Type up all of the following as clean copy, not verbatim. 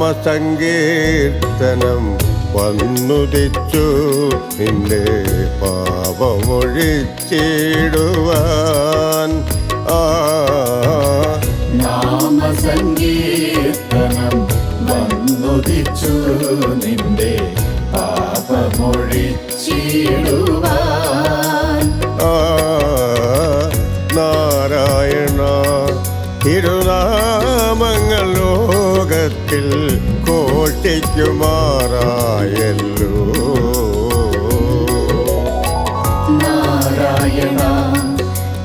നാമസങ്കീർത്തനം വന്നുദിച്ചു നിന്റെ പാപമൊഴിച്ചിടുവാൻ. നാമസങ്കീർത്തനം വന്നുദിച്ചു നിന്റെ പാപമൊഴിച്ചിടുവാൻ. നാരായണ തിരുനാമങ്ങൾ ലോകത്തിൽ കോട്ടിക്കുമാറായല്ലോ. നാരായണ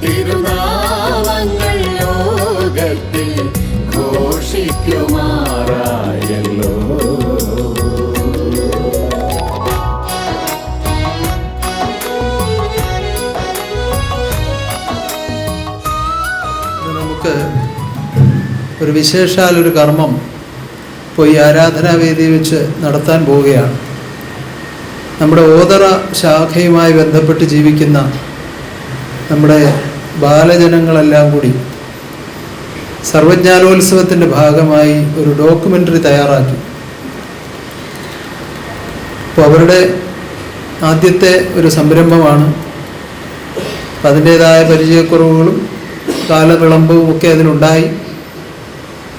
തിരുനാമങ്ങൾ ലോകത്തിൽ ഘോഷിക്കുമാറായല്ലോ. നമുക്ക് ഒരു വിശേഷാൽ ഒരു കർമ്മം ഇപ്പോൾ ഈ ആരാധനാവേദി വെച്ച് നടത്താൻ പോവുകയാണ്. നമ്മുടെ ഓതറ ശാഖയുമായി ബന്ധപ്പെട്ട് ജീവിക്കുന്ന നമ്മുടെ ബാലജനങ്ങളെല്ലാം കൂടി സർവജ്ഞാനോത്സവത്തിൻ്റെ ഭാഗമായി ഒരു ഡോക്യുമെൻ്ററി തയ്യാറാക്കി. അപ്പോൾ അവരുടെ ആദ്യത്തെ ഒരു സംരംഭമാണ്. അതിൻ്റേതായ പരിചയക്കുറവുകളും കാലവിളമ്പവും ഒക്കെ അതിനുണ്ടായി.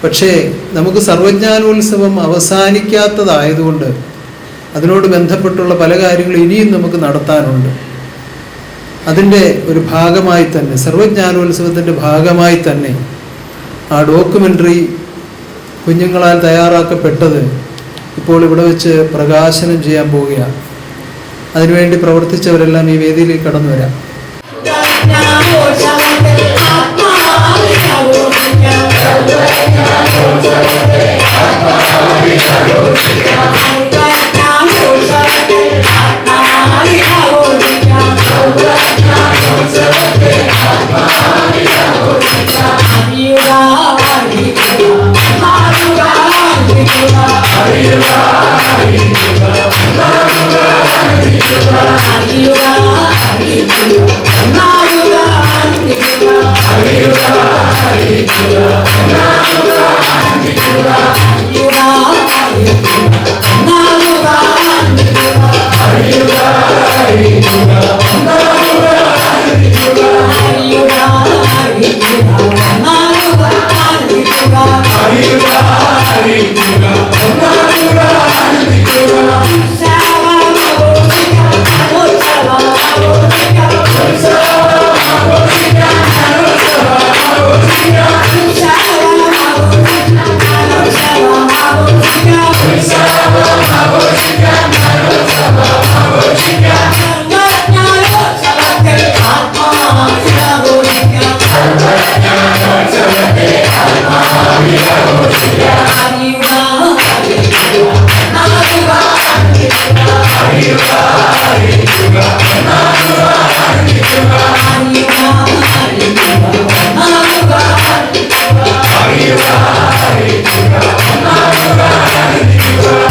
പക്ഷേ നമുക്ക് സർവജ്ഞാനോത്സവം അവസാനിക്കാത്തതായതുകൊണ്ട് അതിനോട് ബന്ധപ്പെട്ടുള്ള പല കാര്യങ്ങളും ഇനിയും നമുക്ക് നടത്താനുണ്ട്. അതിൻ്റെ ഒരു ഭാഗമായി തന്നെ, സർവജ്ഞാനോത്സവത്തിൻ്റെ ഭാഗമായി തന്നെ ആ ഡോക്യുമെൻ്ററി കുഞ്ഞുങ്ങളാൽ തയ്യാറാക്കപ്പെട്ടത് ഇപ്പോൾ ഇവിടെ വെച്ച് പ്രകാശനം ചെയ്യാൻ പോവുകയാണ്. അതിനുവേണ്ടി പ്രവർത്തിച്ചവരെല്ലാം ഈ വേദിയിലേക്ക് കടന്നു വരാം.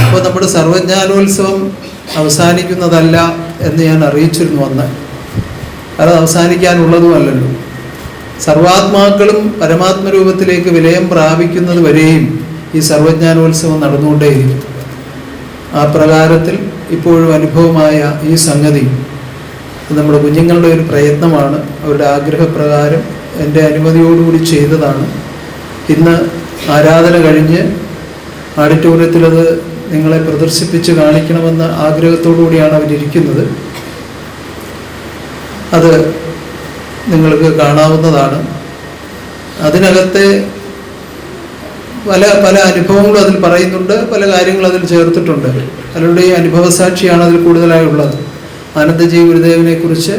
അപ്പോൾ നമ്മുടെ സർവജ്ഞാനോത്സവം അവസാനിക്കുന്നതല്ല എന്ന് ഞാൻ അറിയിച്ചിരുന്നു അന്ന്. അത് അവസാനിക്കാനുള്ളതുമല്ലല്ലോ. സർവാത്മാക്കളും പരമാത്മരൂപത്തിലേക്ക് വിലയം പ്രാപിക്കുന്നത് വരെയും ഈ സർവജ്ഞാനോത്സവം നടന്നുകൊണ്ടേയിരിക്കും. ആ പ്രകാരത്തിൽ ഇപ്പോഴും അനുഭവമായ ഈ സംഗതി നമ്മുടെ കുഞ്ഞുങ്ങളുടെ ഒരു പ്രയത്നമാണ്. അവരുടെ ആഗ്രഹപ്രകാരം എൻ്റെ അനുമതിയോടുകൂടി ചെയ്തതാണ്. ഇന്ന് ആരാധന കഴിഞ്ഞ് ഓഡിറ്റോറിയത്തിലത് നിങ്ങളെ പ്രദർശിപ്പിച്ച് കാണിക്കണമെന്ന ആഗ്രഹത്തോടു കൂടിയാണ് അവരിയ്ക്കുന്നത്. അത് നിങ്ങൾക്ക് കാണാവുന്നതാണ്. അതിനകത്തെ പല പല അനുഭവങ്ങളും അതിൽ പറയുന്നുണ്ട്, പല കാര്യങ്ങളും അതിൽ ചേർത്തിട്ടുണ്ട്. പലരുടെയും അനുഭവസാക്ഷിയാണ് അതിൽ കൂടുതലായുള്ളത്. ആനന്ദജി ഗുരുദേവനെ കുറിച്ച്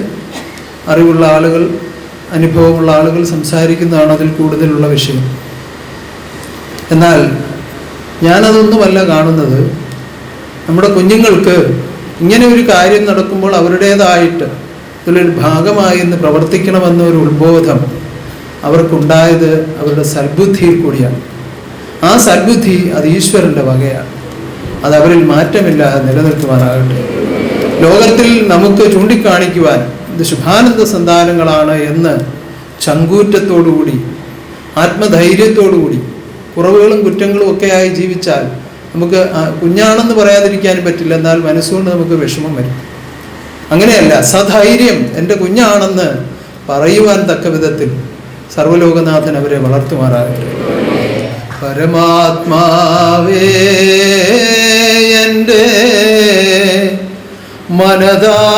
അറിവുള്ള ആളുകൾ, അനുഭവമുള്ള ആളുകൾ സംസാരിക്കുന്നതാണ് അതിൽ കൂടുതലുള്ള വിഷയം. എന്നാൽ ഞാനതൊന്നുമല്ല കാണുന്നത്. നമ്മുടെ കുഞ്ഞുങ്ങൾക്ക് ഇങ്ങനെ ഒരു കാര്യം നടക്കുമ്പോൾ അവരുടേതായിട്ട് ഇതിലൊരു ഭാഗമായി ഇന്ന് പ്രവർത്തിക്കണമെന്നൊരു ഉത്ബോധം അവർക്കുണ്ടായത് അവരുടെ സദ്ബുദ്ധിയിൽ കൂടിയാണ്. ആ സദ്ബുദ്ധി അത് ഈശ്വരൻ്റെ വകയാണ്. അത് അവരിൽ മാറ്റമില്ലാതെ നിലനിൽക്കുവാനാകട്ടെ. ലോകത്തിൽ നമുക്ക് ചൂണ്ടിക്കാണിക്കുവാൻ ഇത് ശുഭാനന്ദ സന്താനങ്ങളാണ് എന്ന് ചങ്കൂറ്റത്തോടുകൂടി, ആത്മധൈര്യത്തോടുകൂടി, കുറവുകളും കുറ്റങ്ങളും ഒക്കെയായി ജീവിച്ചാൽ നമുക്ക് കുഞ്ഞാണെന്ന് പറയാതിരിക്കാനും പറ്റില്ല, എന്നാൽ മനസ്സുകൊണ്ട് നമുക്ക് വിഷമം വരും. അങ്ങനെയല്ല, സധൈര്യം എൻ്റെ കുഞ്ഞാണെന്ന് പറയുവാൻ തക്ക വിധത്തിൽ സർവ്വലോകനാഥൻ അവരെ വളർത്തുമാറാകട്ടെ. പരമാത്മാവേ എൻ്റെ മനതാരിലിറങ്ങുവാൻ,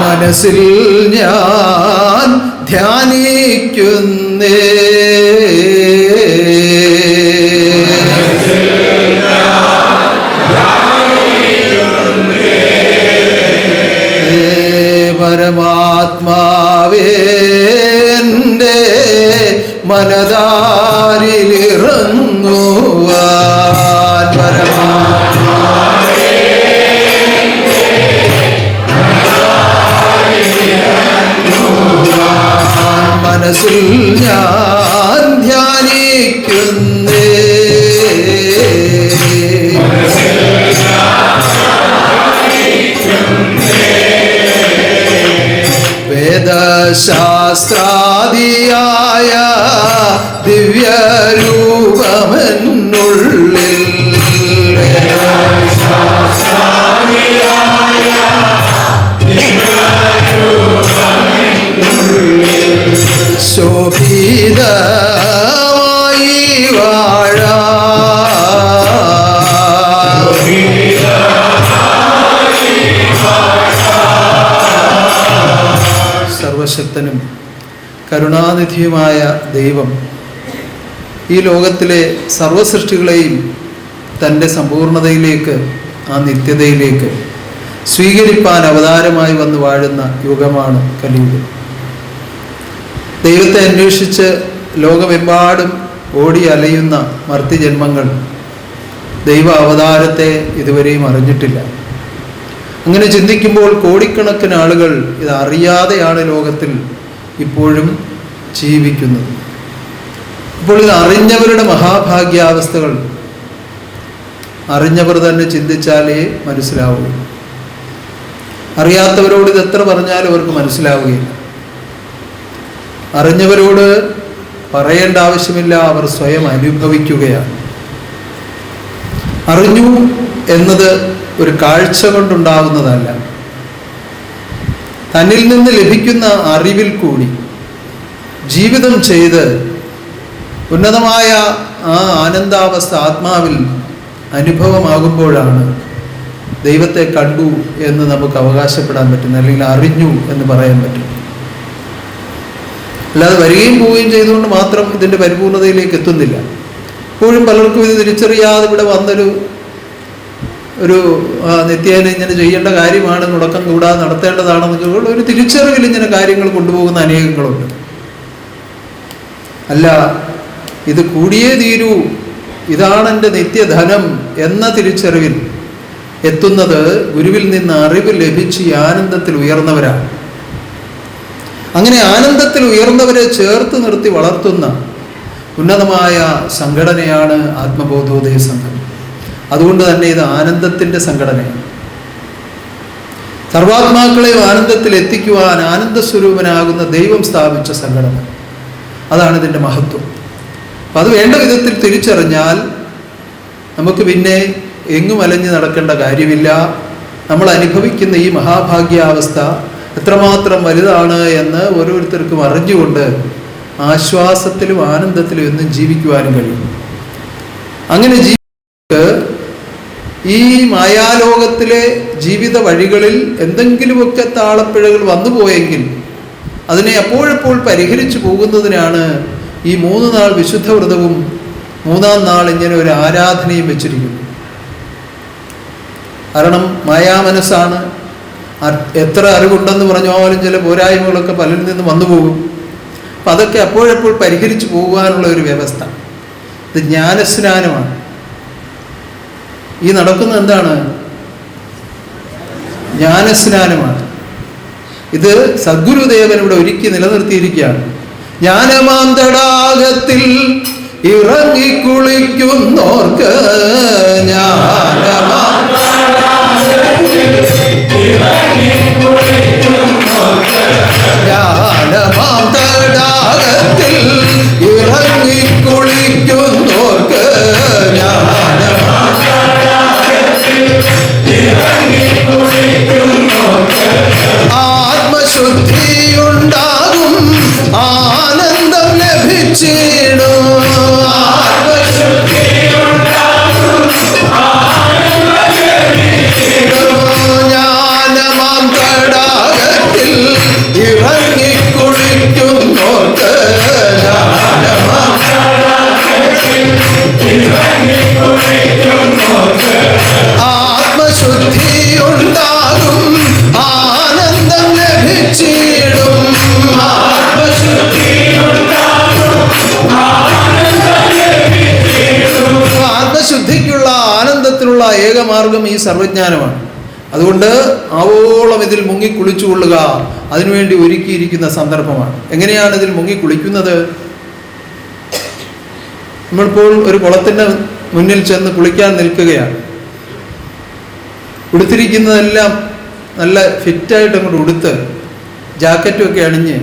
മനസ്സിൽ ഞാൻ ധ്യാനിക്കുന്നേ, പരമാത്മാവേ എൻ്റെ മനതാരിലിറങ്ങുവാൻ, മനസ്സിൽ ഞാൻ ധ്യാനിക്കുന്നേ, വേദശാസ്ത്രാദിയായ ദിവ്യരൂപമെന്നുള്ളിൽ, ശോഭിതമായി സർവശക്തനും കരുണാനിധിയുമായ ദൈവം ഈ ലോകത്തിലെ സർവസൃഷ്ടികളെയും തൻ്റെ സമ്പൂർണതയിലേക്ക്, ആ നിത്യതയിലേക്ക് സ്വീകരിപ്പാൻ അവതാരമായി വന്ന് വാഴുന്ന യുഗമാണ് കലിയുഗം. ദൈവത്തെ അന്വേഷിച്ച് ലോകമെമ്പാടും ഓടി അലയുന്ന മർത്യജന്മങ്ങൾ ദൈവ അവതാരത്തെ ഇതുവരെയും അറിഞ്ഞിട്ടില്ല. അങ്ങനെ ചിന്തിക്കുമ്പോൾ കോടിക്കണക്കിന് ആളുകൾ ഇത് അറിയാതെയാണ് ലോകത്തിൽ ഇപ്പോഴും ജീവിക്കുന്നത്. ഇപ്പോൾ ഇത് അറിഞ്ഞവരുടെ മഹാഭാഗ്യാവസ്ഥകൾ അറിഞ്ഞവർ തന്നെ ചിന്തിച്ചാലേ മനസ്സിലാവൂ. അറിയാത്തവരോട് ഇത് എത്ര പറഞ്ഞാലും അവർക്ക് മനസ്സിലാവുകയില്ല. അറിഞ്ഞവരോട് പറയേണ്ട ആവശ്യമില്ല, അവർ സ്വയം അനുഭവിക്കുകയാണ്. അറിഞ്ഞു എന്നത് ഒരു കാഴ്ച കൊണ്ടുണ്ടാകുന്നതല്ല, തന്നിൽ നിന്ന് ലഭിക്കുന്ന അറിവിൽ കൂടി ജീവിതം ചെയ്ത് ഉന്നതമായ ആ ആനന്ദാവസ്ഥ ആത്മാവിൽ അനുഭവമാകുമ്പോഴാണ് ദൈവത്തെ കണ്ടു എന്ന് നമുക്ക് അവകാശപ്പെടാൻ പറ്റുന്നത്, അല്ലെങ്കിൽ അറിഞ്ഞു എന്ന് പറയാൻ പറ്റും. അല്ലാതെ വരികയും പോവുകയും ചെയ്തുകൊണ്ട് മാത്രം ഇതിൻ്റെ പരിപൂർണതയിലേക്ക് എത്തുന്നില്ല. ഇപ്പോഴും പലർക്കും ഇത് തിരിച്ചറിയാതെ ഇവിടെ വന്നൊരു നിത്യേന ഇങ്ങനെ ചെയ്യേണ്ട കാര്യമാണ്, മുടക്കം കൂടാതെ നടത്തേണ്ടതാണെന്നൊക്കെ ഒരു തിരിച്ചറിവിൽ ഇങ്ങനെ കാര്യങ്ങൾ കൊണ്ടുപോകുന്ന അനേകങ്ങളുണ്ട്. അല്ല, ഇത് കൂടിയേ തീരൂ, ഇതാണ് എൻ്റെ നിത്യധനം എന്ന തിരിച്ചറിവിൽ എത്തുന്നത് ഗുരുവിൽ നിന്ന് അറിവ് ലഭിച്ച് ഈ ആനന്ദത്തിൽ ഉയർന്നവരാണ്. അങ്ങനെ ആനന്ദത്തിൽ ഉയർന്നവരെ ചേർത്ത് നിർത്തി വളർത്തുന്ന ഉന്നതമായ സംഘടനയാണ് ആത്മബോധോദയ സംഘം. അതുകൊണ്ട് തന്നെ ഇത് ആനന്ദത്തിൻ്റെ സംഘടനയാണ്. സർവാത്മാക്കളെ ആനന്ദത്തിൽ എത്തിക്കുവാൻ ആനന്ദസ്വരൂപനാകുന്ന ദൈവം സ്ഥാപിച്ച സംഘടന. അതാണ് ഇതിൻ്റെ മഹത്വം. അപ്പം അത് വേണ്ട വിധത്തിൽ തിരിച്ചറിഞ്ഞാൽ നമുക്ക് പിന്നെ എങ്ങും അലഞ്ഞു നടക്കേണ്ട കാര്യമില്ല. നമ്മൾ അനുഭവിക്കുന്ന ഈ മഹാഭാഗ്യാവസ്ഥ എത്രമാത്രം വലുതാണ് എന്ന് ഓരോരുത്തർക്കും അറിഞ്ഞുകൊണ്ട് ആശ്വാസത്തിലും ആനന്ദത്തിലും എന്നും ജീവിക്കുവാനും കഴിയും. അങ്ങനെ ഈ മായാലോകത്തിലെ ജീവിത വഴികളിൽ എന്തെങ്കിലുമൊക്കെ താളപ്പിഴകൾ വന്നുപോയെങ്കിൽ അതിനെ അപ്പോഴപ്പോൾ പരിഹരിച്ചു പോകുന്നതിനാണ് ഈ 3 നാൾ വിശുദ്ധ വ്രതവും 3-ാം നാൾ ഇങ്ങനെ ഒരു ആരാധനയും വെച്ചിരിക്കുന്നു. കാരണം മായാമനസ്സാണ്. എത്ര അറിവുണ്ടെന്ന് പറഞ്ഞാലും ചില പോരായ്മകളൊക്കെ പലരിൽ നിന്ന് വന്നു പോകും. അപ്പം അതൊക്കെ അപ്പോഴപ്പോൾ പരിഹരിച്ചു പോകുവാനുള്ള ഒരു വ്യവസ്ഥ. ഇത് ജ്ഞാനസ്നാനമാണ്. ഈ നടക്കുന്നത് എന്താണ്? ജ്ഞാനസ്നാനമാണ്. ഇത് സദ്ഗുരുദേവൻ ഇവിടെ ഒരുക്കി നിലനിർത്തിയിരിക്കുകയാണ്. ജ്ഞാനമാം തടാകത്തിൽ ഇറങ്ങിക്കുളിക്കുന്നോർക്ക് ജ്ഞാനമാം ജ്ഞാനമാം തടാകത്തിൽ ഇറങ്ങിക്കുളിക്കുന്നോർക്ക് ജ്ഞാനമാം ആത്മശുദ്ധിയുണ്ടാകും, ആനന്ദം ലഭിച്ചിടും. ജ്ഞാനമാം തടാകത്തിൽ ഇറങ്ങിക്കുളിക്കുന്നോർക്ക് ആത്മശുദ്ധിയുണ്ടാകും, ആനന്ദം ലഭിച്ചിടും. ആത്മശുദ്ധിക്കുള്ള ആനന്ദത്തിനുള്ള ഏകമാർഗം ഈ സർവജ്ഞാനമാണ്. അതുകൊണ്ട് ആവോളം ഇതിൽ മുങ്ങിക്കുളിച്ചുകൊള്ളുക അതിനുവേണ്ടി ഒരുക്കിയിരിക്കുന്ന സന്ദർഭമാണ്. എങ്ങനെയാണ് ഇതിൽ മുങ്ങിക്കുളിക്കുന്നത്? നമ്മളിപ്പോൾ ഒരു കുളത്തിൻ്റെ മുന്നിൽ ചെന്ന് കുളിക്കാൻ നിൽക്കുകയാണ്. ഉടുത്തിരിക്കുന്നതെല്ലാം നല്ല ഫിറ്റായിട്ട് അങ്ങോട്ട് ഉടുത്ത് ജാക്കറ്റും ഒക്കെ അണിഞ്ഞ്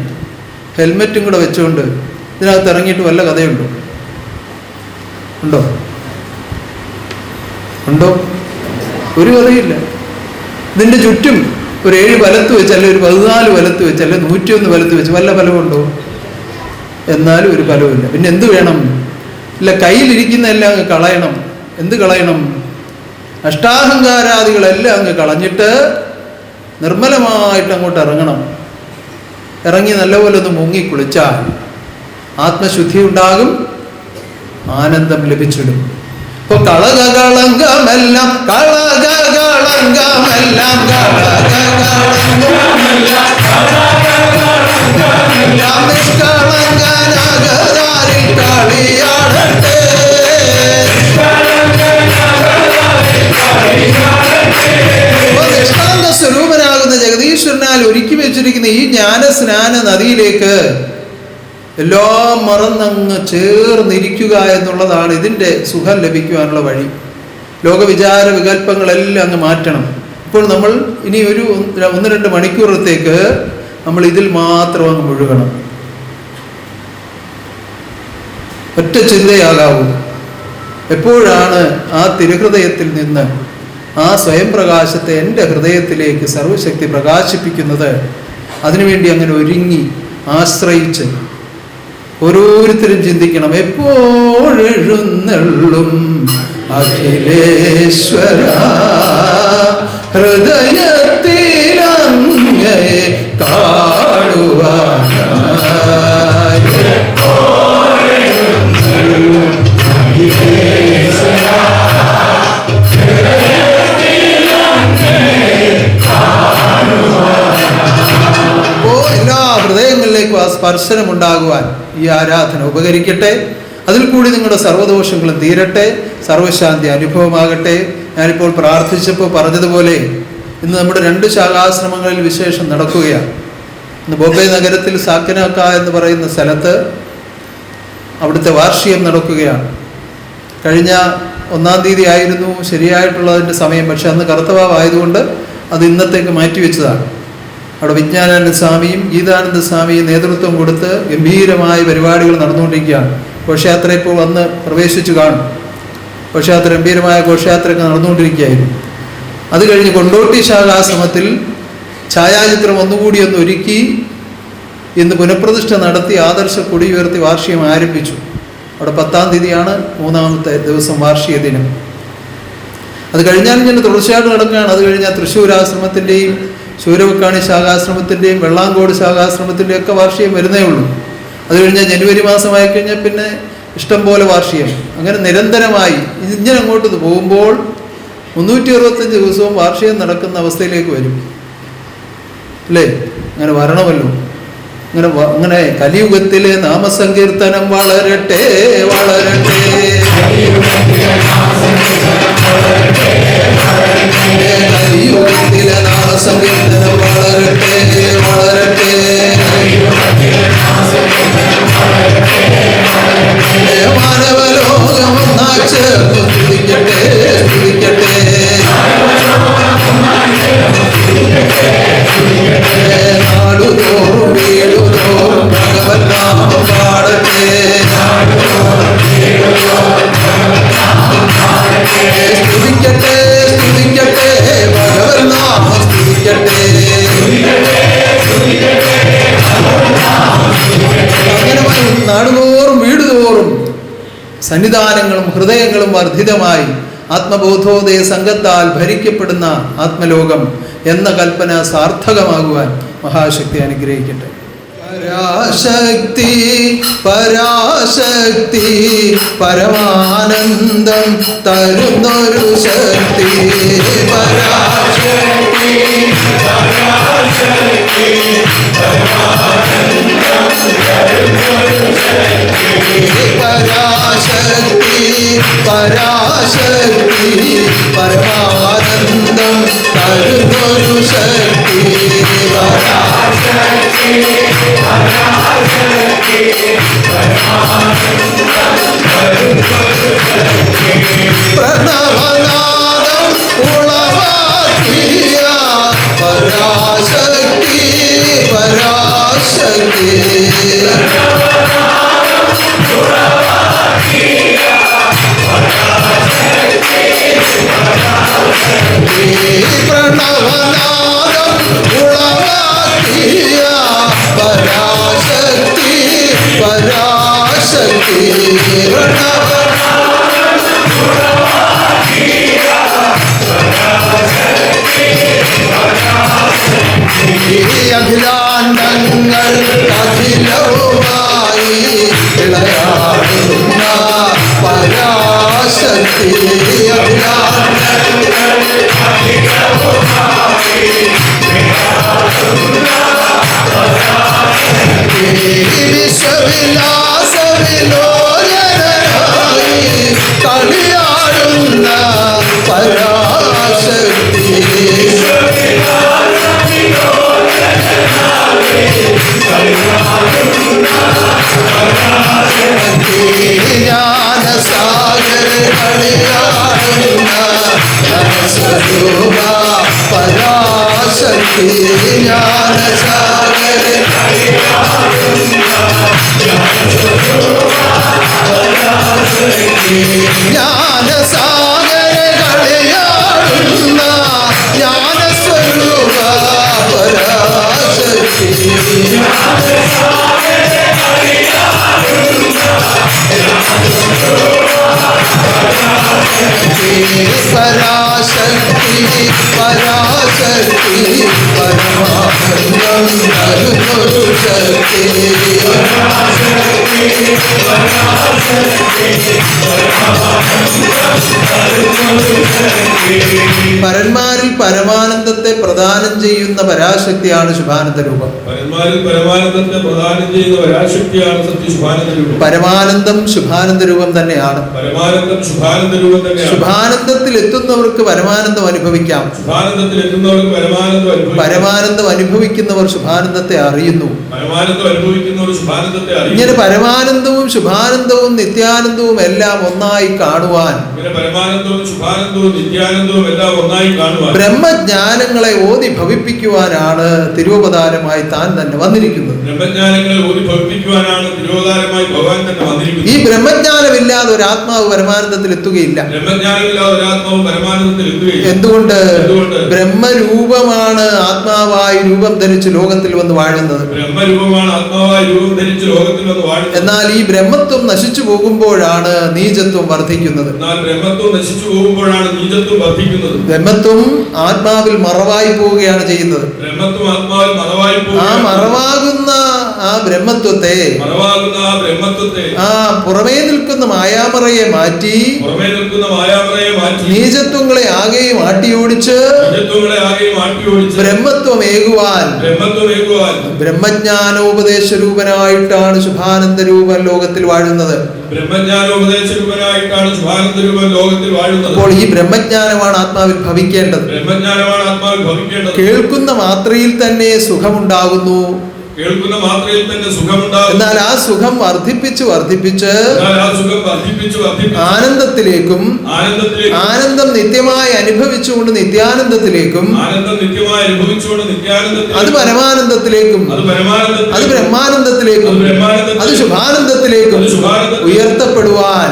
ഹെൽമെറ്റും കൂടെ വെച്ചുകൊണ്ട് ഇതിനകത്ത് ഇറങ്ങിയിട്ട് വല്ല കഥയുണ്ടോ? ഉണ്ടോ? ഉണ്ടോ? ഒരു കഥയില്ല. ഇതിൻ്റെ ചുറ്റും ഒരു 7 വലത്ത് വെച്ച്, അല്ലെ ഒരു 14 വലത്ത് വെച്ച്, അല്ലെ 101 വലത്ത് വെച്ച് വല്ല ഫലമുണ്ടോ? എന്നാലും ഒരു ഫലവുമില്ല. പിന്നെ എന്ത് വേണം? ഇല്ല, കയ്യിലിരിക്കുന്നതെല്ലാം അങ്ങ് കളയണം. എന്ത് കളയണം? അഷ്ടാഹങ്കാരാദികളെല്ലാം അങ്ങ് കളഞ്ഞിട്ട് നിർമ്മലമായിട്ട് അങ്ങോട്ട് ഇറങ്ങണം. ഇറങ്ങി നല്ലപോലെ ഒന്ന് മുങ്ങിക്കുളിച്ചാൽ ആത്മശുദ്ധി ഉണ്ടാകും, ആനന്ദം ലഭിച്ചിടും. ഇപ്പൊ കളകളങ്കമെല്ലാം കളകളങ്കമെല്ലാം നിഷ്കളങ്കനാകതാരിൽ കളിയാടട്ടെ. നിഷ്കളങ്ക സ്വരൂപനാകുന്ന ജഗദീശ്വരനാൽ ഒരുക്കി വെച്ചിരിക്കുന്ന ഈ ജ്ഞാനസ്നാന നദിയിലേക്ക് എല്ലാം മറന്നങ്ങ് ചേർന്നിരിക്കുക എന്നുള്ളതാണ് ഇതിൻ്റെ സുഖം ലഭിക്കുവാനുള്ള വഴി. ലോകവിചാര വികല്പങ്ങളെല്ലാം അങ്ങ് മാറ്റണം. ഇപ്പോൾ നമ്മൾ ഇനി ഒരു 1-2 മണിക്കൂറത്തേക്ക് നമ്മൾ ഇതിൽ മാത്രം അങ്ങ് മുഴുകണം. ഒറ്റ ചിന്തയാകാവൂ. എപ്പോഴാണ് ആ തിരുഹൃദയത്തിൽ നിന്ന് ആ സ്വയം പ്രകാശത്തെ എൻ്റെ ഹൃദയത്തിലേക്ക് സർവശക്തി പ്രകാശിപ്പിക്കുന്നത്? അതിനുവേണ്ടി അങ്ങനെ ഒരുങ്ങി ആശ്രയിച്ച് ഓരോരുത്തരും ചിന്തിക്കണം. എപ്പോഴെഴുന്നള്ളും അഖിലേശ്വര ഹൃദയത്തിലങ്ങയെ കാണുവാനായി. എല്ലാ ഹൃദയങ്ങളിലേക്കും ആ സ്പർശനം ഉണ്ടാകുവാൻ ഈ ആരാധന ഉപകരിക്കട്ടെ. അതിൽ കൂടി നിങ്ങളുടെ സർവ്വദോഷങ്ങളും തീരട്ടെ, സർവശാന്തി അനുഭവമാകട്ടെ. ഞാനിപ്പോൾ പ്രാർത്ഥിച്ചപ്പോൾ പറഞ്ഞതുപോലെ ഇന്ന് നമ്മുടെ 2 ശാഖാശ്രമങ്ങളിൽ വിശേഷം നടക്കുകയാണ്. ഇന്ന് ബോംബെ നഗരത്തിൽ സാക്കനാക്ക എന്ന് പറയുന്ന സ്ഥലത്ത് അവിടുത്തെ വാർഷികം നടക്കുകയാണ്. കഴിഞ്ഞ 1-ാം തീയതി ആയിരുന്നു ശരിയായിട്ടുള്ളതിൻ്റെ സമയം. പക്ഷെ അന്ന് കറുത്തവാവായതുകൊണ്ട് അത് ഇന്നത്തേക്ക് മാറ്റിവെച്ചതാണ്. അവിടെ വിജ്ഞാനാനന്ദ സ്വാമിയും ഗീതാനന്ദ സ്വാമിയും നേതൃത്വം കൊടുത്ത് ഗംഭീരമായ പരിപാടികൾ നടന്നുകൊണ്ടിരിക്കുകയാണ്. ഘോഷയാത്ര ഇപ്പോൾ വന്ന് പ്രവേശിച്ചു കാണും. ഘോഷയാത്ര, ഗംഭീരമായ ഘോഷയാത്രയൊക്കെ നടന്നുകൊണ്ടിരിക്കുകയായിരുന്നു. അത് കഴിഞ്ഞ് കൊണ്ടോട്ടി ശാഖാശ്രമത്തിൽ ഛായാചിത്രം ഒന്നുകൂടി ഒന്ന് ഒരുക്കി ഇന്ന് പുനഃപ്രതിഷ്ഠ നടത്തി ആദർശ കൊടി ഉയർത്തി വാർഷികം ആരംഭിച്ചു. അവിടെ 10-ാം തീയതിയാണ് 3-ാമത്തെ ദിവസം വാർഷിക ദിനം. അത് കഴിഞ്ഞാൽ ഇങ്ങനെ തുടർച്ചയായിട്ട് നടക്കുകയാണ്. അത് കഴിഞ്ഞാൽ തൃശ്ശൂർ ആശ്രമത്തിൻ്റെയും ശൂരവക്കാണി ശാഖാശ്രമത്തിൻ്റെയും വെള്ളാങ്കോട് ശാഖാശ്രമത്തിൻ്റെയും ഒക്കെ വാർഷികം വരുന്നേ ഉള്ളൂ. അത് കഴിഞ്ഞാൽ ജനുവരി മാസമായി കഴിഞ്ഞാൽ പിന്നെ ഇഷ്ടം പോലെ വാർഷികം. അങ്ങനെ നിരന്തരമായി ഇങ്ങനെ അങ്ങോട്ട് പോകുമ്പോൾ 365 ദിവസവും വാർഷികം നടക്കുന്ന അവസ്ഥയിലേക്ക് വരും അല്ലേ? അങ്ങനെ വരണമല്ലോ. അങ്ങനെ കലിയുഗത്തിലെ നാമസങ്കീർത്തനം വളരട്ടെ വളരട്ടെ. കലിയുഗത്തിലെ നാമസങ്കീർത്തനം വളരട്ടെ വളരട്ടെ. മാനവ നാടുതോറും വീടുതോറും സന്നിധാനങ്ങളും ഹൃദയങ്ങളും വർദ്ധിതമായി ആത്മബോധോദയ സംഘത്താൽ ഭരിക്കപ്പെടുന്ന ആത്മലോകം എന്ന കൽപ്പന സാർത്ഥകമാകുവാൻ മഹാശക്തി അനുഗ്രഹിക്കട്ടെ. പരാശക്തി പരാശക്തി പരമാനന്ദം തരുന്നൊരു ശക്തി. പരാശക്തി പരാശക്തി പരാശക്തി പരാശക്തി പരമാനന്ദം തരുന്നൊരു ശക്തി. പരാശക്തി പരാശക്തി പ്രണവനാദം ഉളവാക്കിയ പരാശക്തി പരാശക്തി പ്രണവനാദം ഉളവാക്കിയ പരാശക്തി പരാശക്തി അഖിലാണ്ടങ്ങൾ അഖിലവുമായി ഇളയാടുന്ന പരാശക്തി. വിശ്വവിലാസവിലോചനായി കളിയാടുന്ന പരാശക്തി. ജ്ഞാനസാഗര കളിയാടുന്ന സ്വരൂപ പരാശക്തി. ജ്ഞാനസാഗര ജ്ഞാനസാഗര കളിയാടുന്ന ജ്ഞാനസ്വരൂപ പരാശക്തി. പരാശക്തി പരാശക്തി പരമാനന്ദം തരുന്നൊരു ശക്തി. പരന്മാരിൽ പരമാനന്ദത്തെ പ്രദാനം ചെയ്യുന്ന പരാശക്തിയാണ് ശുഭാനന്ദ രൂപം. പരമാനന്ദം ശുഭാനന്ദ രൂപം തന്നെയാണ്. ശുഭാനന്ദത്തിൽ എത്തുന്നവർക്ക് പരമാനന്ദം അനുഭവിക്കാം. പരമാനന്ദം അനുഭവിക്കുന്നവർ ശുഭാനന്ദത്തെ അറിയുന്നു. ഇങ്ങനെ പരമാനന്ദവും ശുഭാനന്ദവും നിത്യാനന്ദവും എല്ലാം ഒന്നായി കാണുവാൻ ബ്രഹ്മജ്ഞാനങ്ങളെ ഓതി ഭവിപ്പിക്കുവാനാണ് തിരുവവതാരമായി താൻ തന്നെ വന്നിരിക്കുന്നത്. ഈ ബ്രഹ്മജ്ഞാനമില്ലാതെ ഒരു ആത്മാവ് പരമാനന്ദത്തിൽ എത്തുകയില്ല. എന്തുകൊണ്ട്? ബ്രഹ്മരൂപമാണ് ആത്മാവായി രൂപം ധരിച്ച് ലോകത്തിൽ വന്ന് വാഴുന്നത്. എന്നാൽ ഈ ബ്രഹ്മത്വം നശിച്ചു പോകുമ്പോഴാണ് നീചത്വം വർദ്ധിക്കുന്നത്. ബ്രഹ്മത്വം ആത്മാവിൽ മറവായി പോവുകയാണ് ചെയ്യുന്നത്. ആ മറവാകുന്ന ആ ബ്രഹ്മത്വത്തെ ആ പുറമേ നിൽക്കുന്ന മായാമറയെ മാറ്റി നീചത്വങ്ങളെ ആകെയും ആട്ടിയോടിച്ച് ബ്രഹ്മത്വമേകുവാൻ ബ്രഹ്മജ്ഞാനോപദേശ രൂപനായിട്ടാണ് ശുഭാനന്ദ രൂപൻ ലോകത്തിൽ വാഴുന്നത്. അപ്പോൾ ഈ ബ്രഹ്മജ്ഞാനമാണ് ആത്മാവിൽ ഭവിക്കേണ്ടത്. കേൾക്കുന്ന മാത്രയിൽ തന്നെ സുഖമുണ്ടാകുന്നു. എന്നാൽ ആ സുഖം വർദ്ധിപ്പിച്ച് ആനന്ദത്തിലേക്കും ആനന്ദം നിത്യമായി അനുഭവിച്ചുകൊണ്ട് നിത്യാനന്ദത്തിലേക്കും അത് പരമാനന്ദത്തിലേക്കും അത് ബ്രഹ്മാനന്ദത്തിലേക്കും അത് ശുഭാനന്ദത്തിലേക്കും ഉയർത്തപ്പെടുവാൻ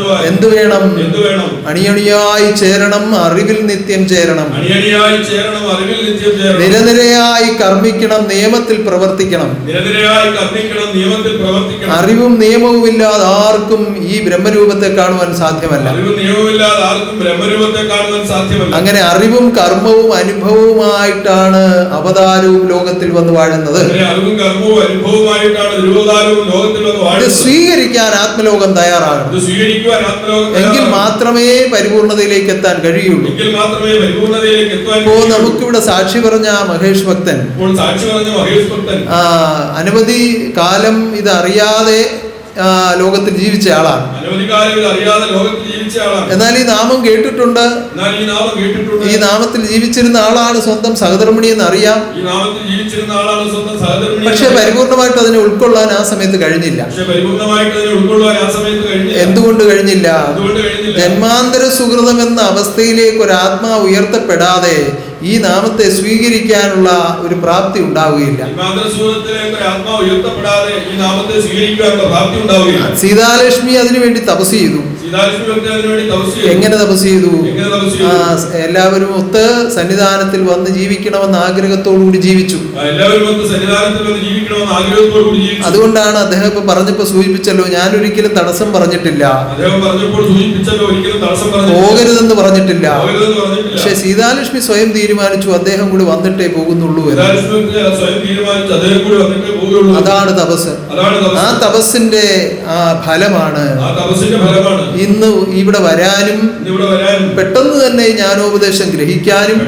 നടത്തുവാൻ എന്തു വേണം? എന്തു വേണം? അണിയണിയായി ചേരണം, അറിവിൽ നിത്യം ചേരണം. അണിയണിയായി ചേരണം, അറിവിൽ നിത്യം ചേരണം. നിരനിരയായി കർമ്മിക്കണം, നിയമത്തിൽ പ്രവർത്തിക്കണം. നിരനിരയായി കർമ്മിക്കണം, നിയമത്തിൽ പ്രവർത്തിക്കണം. അറിവും നിയമവും ഇല്ലാതെ ആർക്കും ഈ ബ്രഹ്മരൂപത്തെ കാണുവാൻ സാധ്യമല്ല. അറിവും നിയമവുമില്ലാതെ ആർക്കും ബ്രഹ്മരൂപത്തെ കാണുവാൻ സാധ്യമല്ല. അങ്ങനെ അറിവും കർമ്മവും അനുഭവവുമായിട്ടാണ് അവതാരവും ലോകത്തിൽ വന്ന് വാഴുന്നത്. അറിവും കർമ്മവും അനുഭവമായിട്ടാണ് ദുരോധാരവും ലോകത്തിൽ വന്ന് ഇത് വാഴുന്നത്. സ്വീകരിക്കാൻ ആത്മലോകം തയ്യാറാകണം. ഇത് സ്വീകരിക്കുവാൻ ആത്മലോകം എങ്കിൽ മാത്രമേ പരിപൂർണതയിലേക്ക് എത്താൻ കഴിയുള്ളൂ. എങ്കിൽ മാത്രമേ പരിപൂർണതയിലേക്ക് എത്താൻ ഇപ്പോ നമുക്കിവിടെ സാക്ഷി പറഞ്ഞ മഹേഷ് ഭക്തൻ ഇപ്പോൾ സാക്ഷി പറഞ്ഞ മഹേഷ് ഭക്തൻ അനവധി കാലം ഇത് അറിയാതെ ലോകത്തിൽ ജീവിച്ച ആളാണ്. അനവധി കാലം ഇത് അറിയാതെ ലോകത്തിൽ ജീവിച്ച ആളാണ്. എന്നാൽ ഈ നാമം കേട്ടിട്ടുണ്ട്. എന്നാൽ ഈ നാമം കേട്ടിട്ടുണ്ട്. ഈ നാമത്തിൽ ജീവിച്ചിരുന്ന ആളാണ്, സ്വന്തം സഹധർമ്മിണി എന്ന് അറിയാം. ഈ നാമത്തിൽ ജീവിച്ചിരുന്ന ആളാണ്, സ്വന്തം സഹധർമ്മിണി. പക്ഷെ പരിപൂർണമായിട്ട് അതിനെ ഉൾക്കൊള്ളാൻ ആ സമയത്ത് കഴിഞ്ഞില്ല. പക്ഷെ പരിപൂർണമായിട്ട് അതിനെ ഉൾക്കൊള്ളാൻ ആ സമയത്ത് കഴിഞ്ഞില്ല. എന്തുകൊണ്ട് കഴിഞ്ഞില്ല? അതുകൊണ്ട് കഴിഞ്ഞില്ല. ജന്മാന്തര സുഹൃതം എന്ന അവസ്ഥയിലേക്ക് ഒരു ആത്മാവ് ഉയർത്തപ്പെടാതെ ഈ നാമത്തെ സ്വീകരിക്കാനുള്ള ഒരു പ്രാപ്തി ഉണ്ടാവുകയില്ല. സീതാലക്ഷ്മി അതിനുവേണ്ടി തപസ് ചെയ്തു. എങ്ങനെ തപസ് ചെയ്തു? എല്ലാവരും ഒത്ത് സന്നിധാനത്തിൽ വന്ന് ജീവിക്കണമെന്ന് ആഗ്രഹത്തോടുകൂടി ജീവിച്ചു. അതുകൊണ്ടാണ് അദ്ദേഹം ഇപ്പൊ പറഞ്ഞപ്പോ സൂചിപ്പിച്ചല്ലോ, ഞാൻ ഒരിക്കലും തടസ്സം പറഞ്ഞിട്ടില്ല, പോകരുതെന്ന് പറഞ്ഞിട്ടില്ല. പക്ഷെ സീതാലക്ഷ്മി സ്വയം തീരുമാനിച്ചു അദ്ദേഹം കൂടി വന്നിട്ടേ പോകുന്നുള്ളൂ എന്ന്. അതാണ് തപസ്. ആ തപസ്സിന്റെ ഫലമാണ് ഇന്ന് ഇവിടെ വരാനും പെട്ടെന്ന് തന്നെ ജ്ഞാനോപദേശം ഗ്രഹിക്കാനും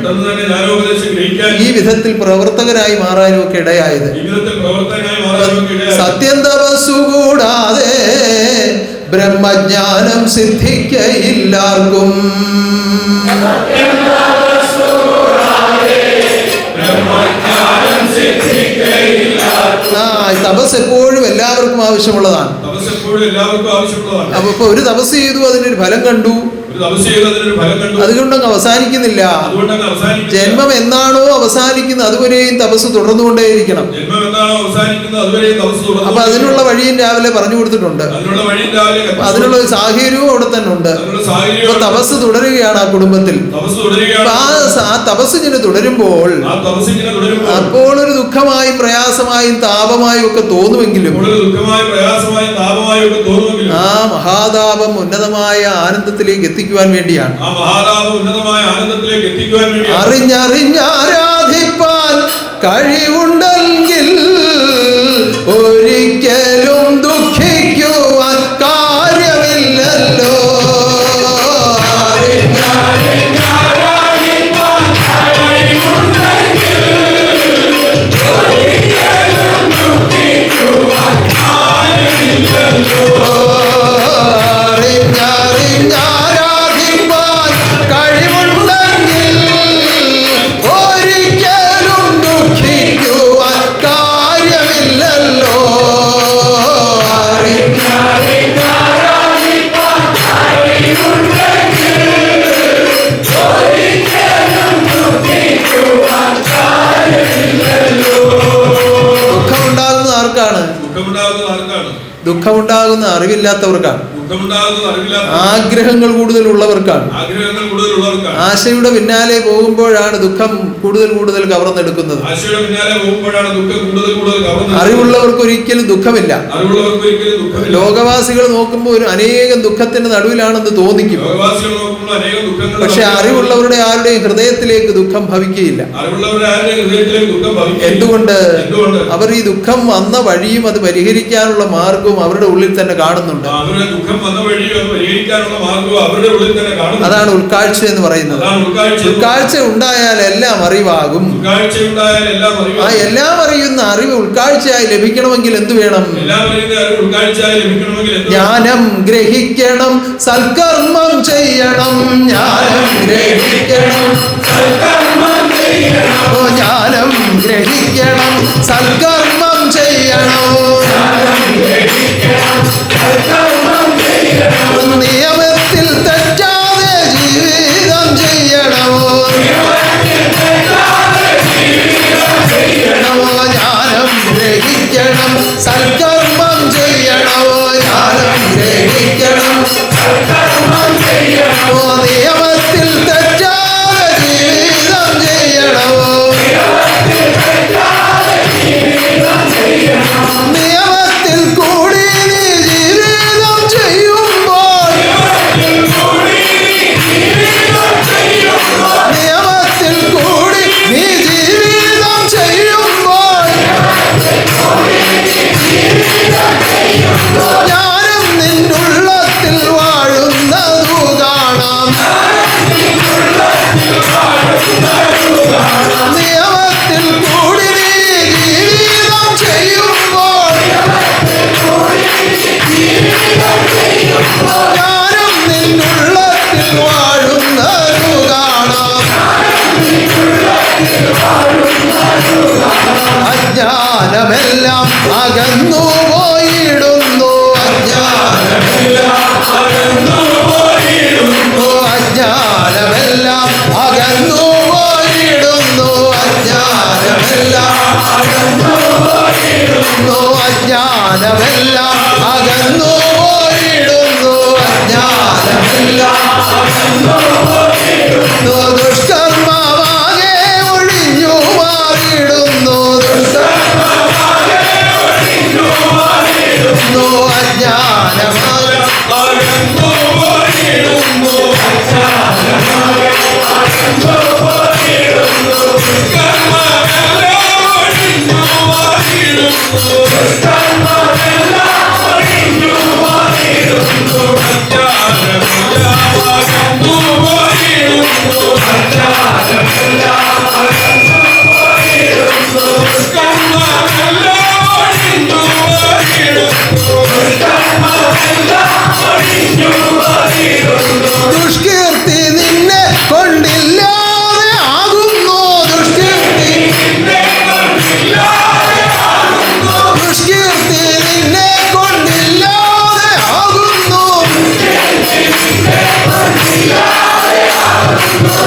ഈ വിധത്തിൽ പ്രവർത്തകരായി മാറാനും ഒക്കെ ഇടയായത്. സത്യം തപസ്സു കൂടാതെ ബ്രഹ്മജ്ഞാനം സിദ്ധിക്കയില്ലാർക്കും. തപസ് എപ്പോഴും എല്ലാവർക്കും ആവശ്യമുള്ളതാണ്. അപ്പൊ ഒരു തപസ് ചെയ്തു, അതിനൊരു ഫലം കണ്ടു, അതുകൊണ്ടങ്ങ് അവസാനിക്കുന്നില്ല. ജന്മം എന്നാണോ അവസാനിക്കുന്നത് അതുവരെയും തപസ് തുടർന്നുകൊണ്ടേയിരിക്കണം. അപ്പൊ അതിനുള്ള വഴിയും രാവിലെ പറഞ്ഞു കൊടുത്തിട്ടുണ്ട്. അതിനുള്ള ഒരു സാഹചര്യവും അവിടെ തന്നെ ഉണ്ട്. അപ്പൊ തപസ് തുടരുകയാണ് ആ കുടുംബത്തിൽ. ആ തപസ് ഇങ്ങനെ തുടരുമ്പോൾ അപ്പോൾ ഒരു ദുഃഖമായും പ്രയാസമായും താപമായും ഒക്കെ തോന്നുമെങ്കിലും ആ മഹാതാപം ഉന്നതമായ ആനന്ദത്തിലേക്ക് എത്തിക്കുവാൻ വേണ്ടിയാണ്. അറിഞ്ഞറിഞ്ഞാരാധിപ്പാൻ കഴിവുണ്ടെങ്കിൽ ഒരിക്കലും ദുഃഖിക്കുവാൻ കാര്യമില്ലല്ലോ. ദുഃഖമുണ്ടാകുന്ന അറിവില്ലാത്തവർക്കാണ്. ആഗ്രഹങ്ങൾ കൂടുതലുള്ളവർക്കാണ്. ആശയുടെ പിന്നാലെ പോകുമ്പോഴാണ് ദുഃഖം കൂടുതൽ കവർന്നെടുക്കുന്നത്. അറിവുള്ളവർക്ക് ഒരിക്കലും ദുഃഖമില്ല. ലോകവാസികൾ നോക്കുമ്പോൾ ഒരു അനേകം ദുഃഖത്തിന്റെ നടുവിലാണെന്ന് തോന്നിക്കും. പക്ഷെ അറിവുള്ളവരുടെ ആരുടെയും ഹൃദയത്തിലേക്ക് ദുഃഖം ഭവിക്കുകയില്ല. എന്തുകൊണ്ട്? അവർ ഈ ദുഃഖം വന്ന വഴിയും അത് പരിഹരിക്കാനുള്ള മാർഗവും അവരുടെ ഉള്ളിൽ തന്നെ കാണുന്നുണ്ട്. അതാണ് ഉൾക്കാഴ്ച എന്ന് പറയുന്നത്. ഉൾക്കാഴ്ച ഉണ്ടായാൽ എല്ലാം അറിവാകും. ആ എല്ലാം അറിയുന്ന അറിവ് ഉൾക്കാഴ്ചയായി ലഭിക്കണമെങ്കിൽ എന്ത് വേണം? ജ്ഞാനം ഗ്രഹിക്കണം, സൽക്കർമ്മം ചെയ്യണം. ജ്ഞാനം ഗ്രഹിക്കണം, ജ്ഞാനം ഗ്രഹിക്കണം, സൽക്കർമ്മം ചെയ്യണം. നിയമത്തിൽ തെറ്റാതെ ജീവിതം ചെയ്യണമോ? ജ്ഞാനം ഗ്രഹിക്കണം, സൽക്കർമ്മം ചെയ്യണമോ? ജ്ഞാനം ഗ്രഹിക്കണം. അകന്നു പോയിടുന്നു അജ്ഞാനമെല്ലാം അകന്നു പോയിടുന്നു അജ്ഞാനമെല്ലാം അകന്നു പോയിടുന്നു അജ്ഞാനമെല്ലാം അകന്നു പോയിടുന്നു അജ്ഞാനമെല്ലാം അകന്നു പോയിടുന്നു അജ്ഞാനമെല്ലാം അകന്നു പോയിടുന്നു ദുഷ്കർമ്മമാകെ ഒഴിഞ്ഞു മാറിയിടുന്നു ദുഷ്കർമ്മമാകെ ഒഴിഞ്ഞു മാറിയിടുന്നു അജ്ഞാനമാകെ അകന്നു പോയിടുന്നു അജ്ഞാനമാകെ അകന്നു പോയിടുന്നു ദുഷ്കർമ്മമെല്ലാം ഒഴിഞ്ഞു മാറിയിടുന്നു ദുഷ്കർമ്മമെല്ലാം ഒഴിഞ്ഞു മാറിയിടുന്നു അജ്ഞാനമെല്ലാം അകന്നു പോയിടുന്നു അജ്ഞാനമെല്ലാം അകന്നു പോയിടുന്നു ദുഷ്കർമ്മമെല്ലാം ഒഴിഞ്ഞു മാറിയിടുന്നു ദുഷ്കർമ്മമെല്ലാം ഒഴിഞ്ഞു മാറിയിടുന്നു ദുഷ്കീർത്തി നിന്നെ കൊണ്ടില്ലാതെ ആകുന്നു ദുഷ്കീർത്തി നിന്നെ കൊണ്ടില്ലാതെ ആകുന്നു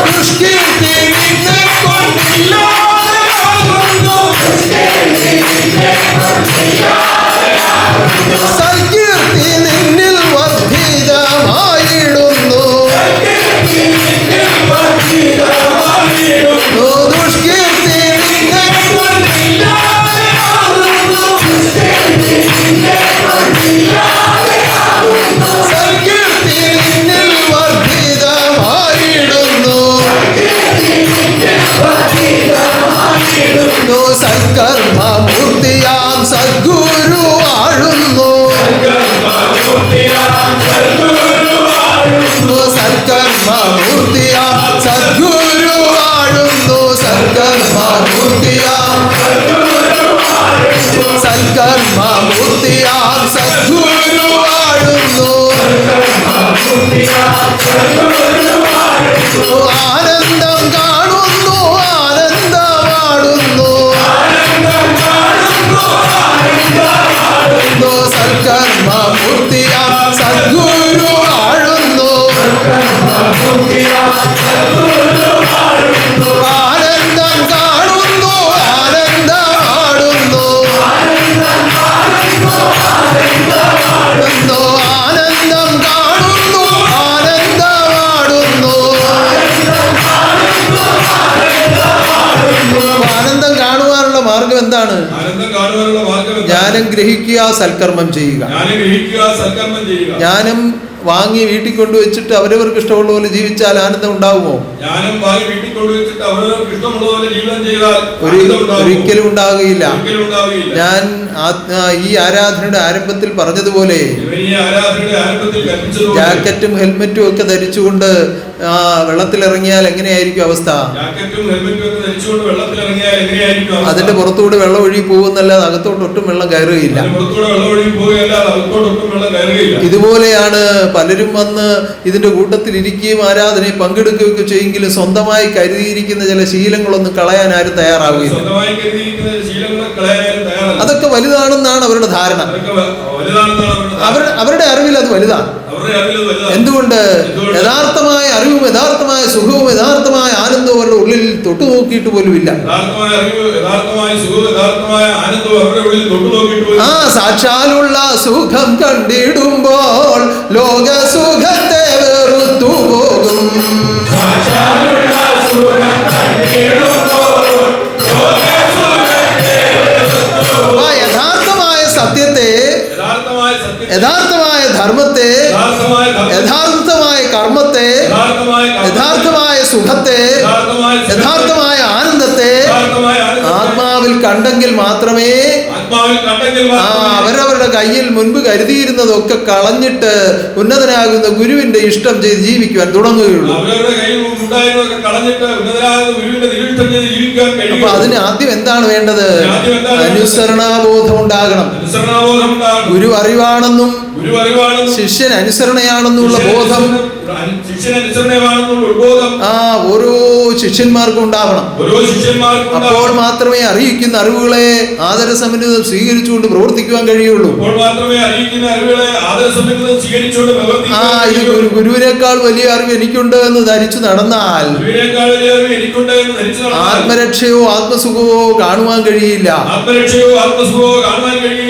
ദുഷ്കീർത്തി നിന്നെ കൊണ്ടില്ലാതെ ആകുന്നു ദുഷ്കീർത്തി നിന്നെ കൊണ്ടില്ലാതെ ആകുന്നു സൽകീർത്തി നിന്നിൽ വർദ്ധിതമായിടുന്നു ദുഷ്കീർത്തി നിന്നെ കൊണ്ടില്ലാതെ ആകുന്നു സൽകീർത്തി നിന്നിൽ വർദ്ധിതമായിടുന്നു സൽക്കർമ്മ മൂർത്തിയാം സദ്ഗുരു ആഴുന്നു സൽക്കർമ്മ മൂർത്തിയാം സദ്ഗുരു ആഴുന്നു സൽക്കർമ്മ മൂർത്തിയാം സൽക്കർമ്മ മൂർത്തിയാം സദ്ഗുരു ആഴുന്നു ആനന്ദം കാണുന്നു ആനന്ദമാടുന്നു സൽക്കർമ്മ മൂർത്തിയാം സദ്ഗുരു ആഴുന്നു ആനന്ദം കാണുന്നു ആനന്ദമാടുന്നു ആനന്ദം കാണുന്നു ആനന്ദമാടുന്നു ആനന്ദം കാണുവാനുള്ള മാർഗം എന്താണ്? ആനന്ദം കാണുവാനുള്ള മാർഗ്ഗം എന്താണ്? ജ്ഞാനം ഗ്രഹിക്കുക, സൽക്കർമ്മം ചെയ്യുക. ജ്ഞാനം ഗ്രഹിക്കുക, സൽക്കർമ്മം ചെയ്യുക. ജ്ഞാനം വാങ്ങി വീട്ടിൽ കൊണ്ടുവച്ചിട്ട് അവരവർക്ക് ഇഷ്ടമുള്ള പോലെ ജീവിച്ചാൽ ആനന്ദം ഉണ്ടാകുമോ? ജ്ഞാനം വാങ്ങി വീട്ടിൽ കൊണ്ടുവച്ചിട്ട് അവരവർക്ക് ഇഷ്ടമുള്ള പോലെ ജീവിതം ചെയ്താൽ ഒരിക്കലും ഉണ്ടാകുകയില്ല. ഒരിക്കലും ഉണ്ടാവുകയില്ല. ഞാൻ ഈ ആരാധനയുടെ ആരംഭത്തിൽ പറഞ്ഞതുപോലെ ജാക്കറ്റും ഹെൽമെറ്റും ഒക്കെ ധരിച്ചുകൊണ്ട് വെള്ളത്തിലിറങ്ങിയാൽ എങ്ങനെയായിരിക്കും അവസ്ഥ? അതിന്റെ പുറത്തുകൂടെ വെള്ളം ഒഴുകി പോകുന്നല്ലാതെ അകത്തോട്ട് ഒട്ടും വെള്ളം കയറുകയില്ല. ഇതുപോലെയാണ് പലരും വന്ന് ഇതിന്റെ കൂട്ടത്തിൽ ഇരിക്കുകയും ആരാധനയെ പങ്കെടുക്കുകയൊക്കെ ചെയ്യുമെങ്കിലും സ്വന്തമായി കരുതിയിരിക്കുന്ന ചില ശീലങ്ങളൊന്നും കളയാൻ ആരും തയ്യാറാവുകയില്ല. അതൊക്കെ വലുതാണെന്നാണ് അവരുടെ ധാരണ. അവരുടെ അറിവിൽ അത് വലുതാണ്. എന്തുകൊണ്ട്? യഥാർത്ഥമായ അറിവും യഥാർത്ഥമായ സുഖവും യഥാർത്ഥമായ ആനന്ദവും അവരുടെ ഉള്ളിൽ തൊട്ടു നോക്കിയിട്ട് പോലും ഇല്ല. ആ സാക്ഷാലുള്ള സുഖം കണ്ടിടുമ്പോൾ ലോക സുഖത്തെ വെറുത്തു പോകും. യഥാർത്ഥമായ സത്യത്തെ, യഥാർത്ഥമായ ധർമ്മത്തെ, യഥാർത്ഥമായ കർമ്മത്തെ, യഥാർത്ഥമായ സുഖത്തെ, യഥാർത്ഥമായ ആനന്ദത്തെ ആത്മാവിൽ കണ്ടെങ്കിൽ മാത്രമേ അവരവരുടെ കയ്യിൽ മുൻപ് കരുതിയിരുന്നതൊക്കെ കളഞ്ഞിട്ട് ഉന്നതനാകുന്ന ഗുരുവിന്റെ ഇഷ്ടം ചെയ്ത് ജീവിക്കുവാൻ തുടങ്ങുകയുള്ളൂ. അപ്പൊ അതിന് ആദ്യം എന്താണ് വേണ്ടത്? അനുസരണാബോധം ഉണ്ടാകണം. ഗുരു അറിവാണെന്നും ഗുരു അറിവാണെന്നും ശിഷ്യൻ അനുസരണയാണെന്നുള്ള ബോധം ശിഷ്യൻ അനുസരണയാണെന്നുള്ള ഉത്ബോധം ഓരോ ശിഷ്യന്മാർക്കും ഉണ്ടാവണം. ഓരോ ശിഷ്യന്മാർക്കും അപ്പോൾ മാത്രമേ അറിയിക്കുന്ന അറിവുകളെ ആദരസമന്വിതം സ്വീകരിച്ചുകൊണ്ട് പ്രവർത്തിക്കുവാൻ കഴിയുള്ളൂ. അപ്പോൾ മാത്രമേ അറിയിക്കുന്ന അറിവുകളെ ആദരസമന്വിതം സ്വീകരിച്ചുകൊണ്ട് പ്രവർത്തിക്കാൻ ഗുരുവിനേക്കാൾ വലിയ അറിവ് എനിക്കുണ്ട് എന്ന് ധരിച്ചു നടന്നാൽ ആത്മരക്ഷയോ ആത്മസുഖമോ കാണുവാൻ കഴിയില്ല.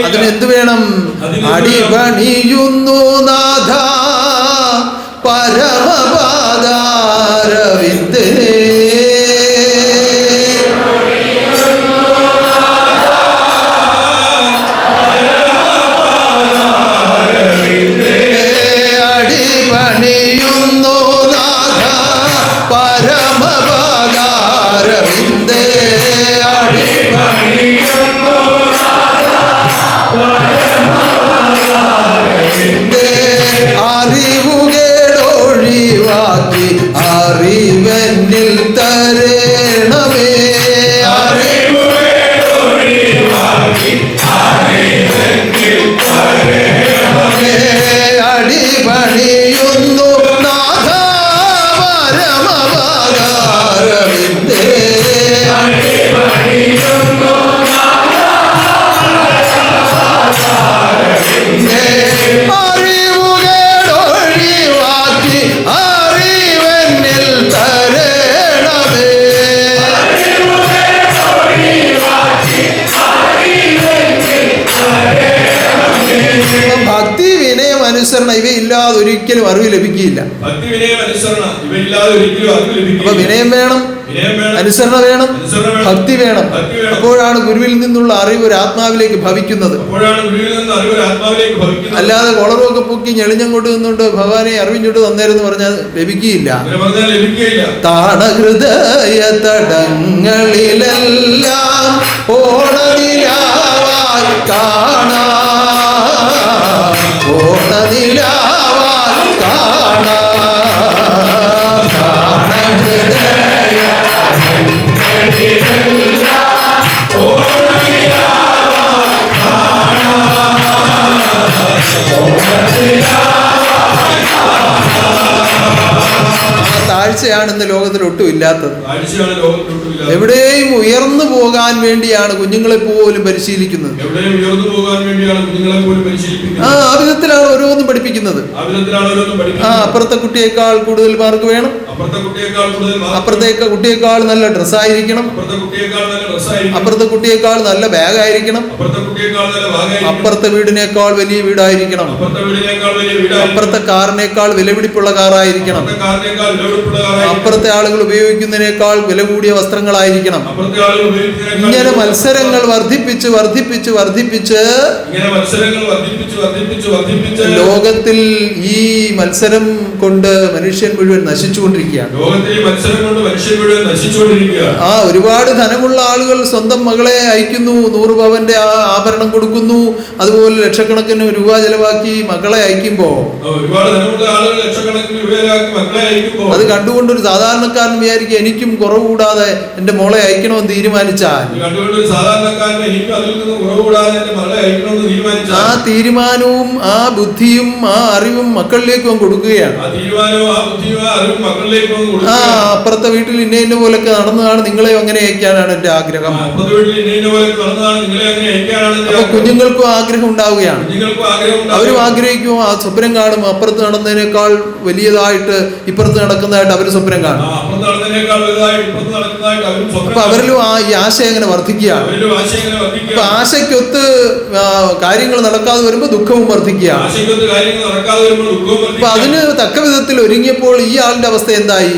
അതിനെന്ത് വേണം? അടിപണിയുന്നു നാഥ പരമപാദാരവിന്ദേ അടിപണിയുന്നു നാഥ പരമപാദാരവിന്ദേ അറിവുകേടൊഴിവാക്കി അറിവെന്നിൽ തരണമേ. അടിപണിയുന്നു നാഥ പരമപാദാരവിന്ദേ അറിവുകേടൊഴിവാക്കി അറിവെന്നിൽ തരണമേ. ഭക്തി വിനയം അനുസരണം ഇവയില്ലാതെ ഒരിക്കലും അറിവ് ലഭിക്കില്ല. അപ്പൊ വിനയം വേണം, അനുസരണ വേണം, ഭക്തി വേണം. അപ്പോഴാണ് ഗുരുവിൽ നിന്നുള്ള അറിവ് ഒരു ആത്മാവിലേക്ക് ഭവിക്കുന്നത്. അല്ലാതെ കൊളറുമൊക്കെ പൊക്കി ഞെളിഞ്ഞങ്ങോട്ട് നിന്നുകൊണ്ട് ഭഗവാനെ അറിവിഞ്ഞോട്ട് തന്നേരെന്ന് പറഞ്ഞാൽ ലഭിക്കുകയില്ല. താണഹൃദയ തടങ്ങളിലെല്ലാം ഓണനിലാവായി കാണാ, ഓണനിലാവായി കാണാ. താഴ്ചയാണ് ഇന്ന് ലോകത്തിൽ ഒട്ടും ഇല്ലാത്തത്. എവിടെയും ഉയർന്നു പോകാൻ വേണ്ടിയാണ് കുഞ്ഞുങ്ങളെ പോലും പരിശീലിക്കുന്നത്. ആ വിധത്തിലാണ് ഓരോന്നും പഠിപ്പിക്കുന്നത്. അപ്പുറത്തെ കുട്ടിയേക്കാൾ കൂടുതൽ മാർക്ക് വേണം, അപ്പുറത്തെ കുട്ടിയേക്കാൾ നല്ല ഡ്രസ്സായിരിക്കണം, അപ്പുറത്തെ കുട്ടിയേക്കാൾ നല്ല ബാഗായിരിക്കണം, അപ്പുറത്തെ വീടിനേക്കാൾ വലിയ വീടായിരിക്കണം, അപ്പുറത്തെ കാറിനേക്കാൾ വിലപിടിപ്പുള്ള കാറായിരിക്കണം, അപ്പുറത്തെ ആളുകൾ ഉപയോഗിക്കുന്നതിനേക്കാൾ വില കൂടിയ വസ്ത്രങ്ങളായിരിക്കണം. ഇങ്ങനെ മത്സരങ്ങൾ വർദ്ധിപ്പിച്ച് വർദ്ധിപ്പിച്ച് വർദ്ധിപ്പിച്ച് ലോകത്തിൽ ഈ മത്സരം കൊണ്ട് മനുഷ്യൻ മുഴുവൻ നശിച്ചുകൊണ്ടിരിക്കുകയാണ്. ഒരുപാട് ധനമുള്ള ആളുകൾ സ്വന്തം മകളെ അയക്കുന്നു, 100 പവന്റെ ആഭരണം കൊടുക്കുന്നു, അതുപോലെ ലക്ഷക്കണക്കിന് രൂപ ചെലവാക്കി മകളെ അയക്കുമ്പോ അത് കണ്ടുകൊണ്ടൊരു സാധാരണക്കാരൻ വിചാരിക്കുക എനിക്കും കുറവ് കൂടാതെ എന്റെ മോളെ അയക്കണമെന്ന് തീരുമാനിച്ചാൽ ആ തീരുമാനവും ആ ബുദ്ധിയും ആ അറിവും മക്കളിലേക്കും കൊടുക്കുകയാണ്. അപ്പുറത്തെ വീട്ടിൽ ഇന്ന പോലൊക്കെ നടന്നതാണ്, നിങ്ങളെയും അങ്ങനെ അയക്കാനാണ് എന്റെ ആഗ്രഹം. അപ്പൊ കുഞ്ഞുങ്ങൾക്കും ആഗ്രഹം ഉണ്ടാവുകയാണ്. അവരും ആഗ്രഹിക്കും, ആ സ്വപ്നം കാണും, അപ്പുറത്ത് നടന്നതിനേക്കാൾ വലിയതായിട്ട് ഇപ്പുറത്ത് നടക്കുന്നതായിട്ട് അവർ സ്വപ്നം കാണും. അപ്പൊ അവരിലും ഈ ആശ എങ്ങനെ വർദ്ധിക്കുകയാണ്. അപ്പൊ ആശയ്ക്കൊത്ത് കാര്യങ്ങൾ നടക്കാതെ വരുമ്പോ ദുഃഖവും വർദ്ധിക്കുകയാണ്. അപ്പൊ അതിന് തക്ക വിധത്തിൽ ഒരുങ്ങിയപ്പോൾ ഈ ആളിന്റെ അവസ്ഥ എന്തായി?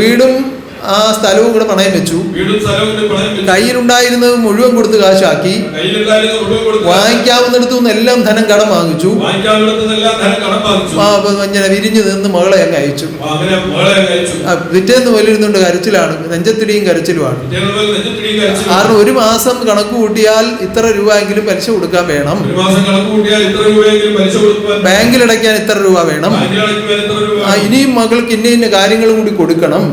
വീടും ആ സ്ഥലവും കൂടെ പണയം വെച്ചു, കയ്യിലുണ്ടായിരുന്നത് മുഴുവൻ കൊടുത്ത് കാശാക്കി, വാങ്ങിക്കാവുന്നിടത്തു നിന്നെല്ലാം ധനം കടം വാങ്ങിച്ചു, ഇങ്ങനെ വിരിഞ്ഞു നിന്ന് മകളെ അങ്ങ് അയച്ചു. പിറ്റേന്ന് വലിയിരുന്നുകൊണ്ട് കരച്ചിലാണ്, നെഞ്ചത്തിടിയും കരച്ചിലുമാണ്. കാരണം 1 മാസം കണക്ക് കൂട്ടിയാൽ ഇത്ര രൂപയെങ്കിലും പലിശ കൊടുക്കാൻ വേണം, ബാങ്കിലടയ്ക്കാൻ ഇത്ര രൂപ വേണം, ഇനിയും മകൾക്ക് ഇന്ന കാര്യങ്ങളും കൂടി കൊടുക്കണം.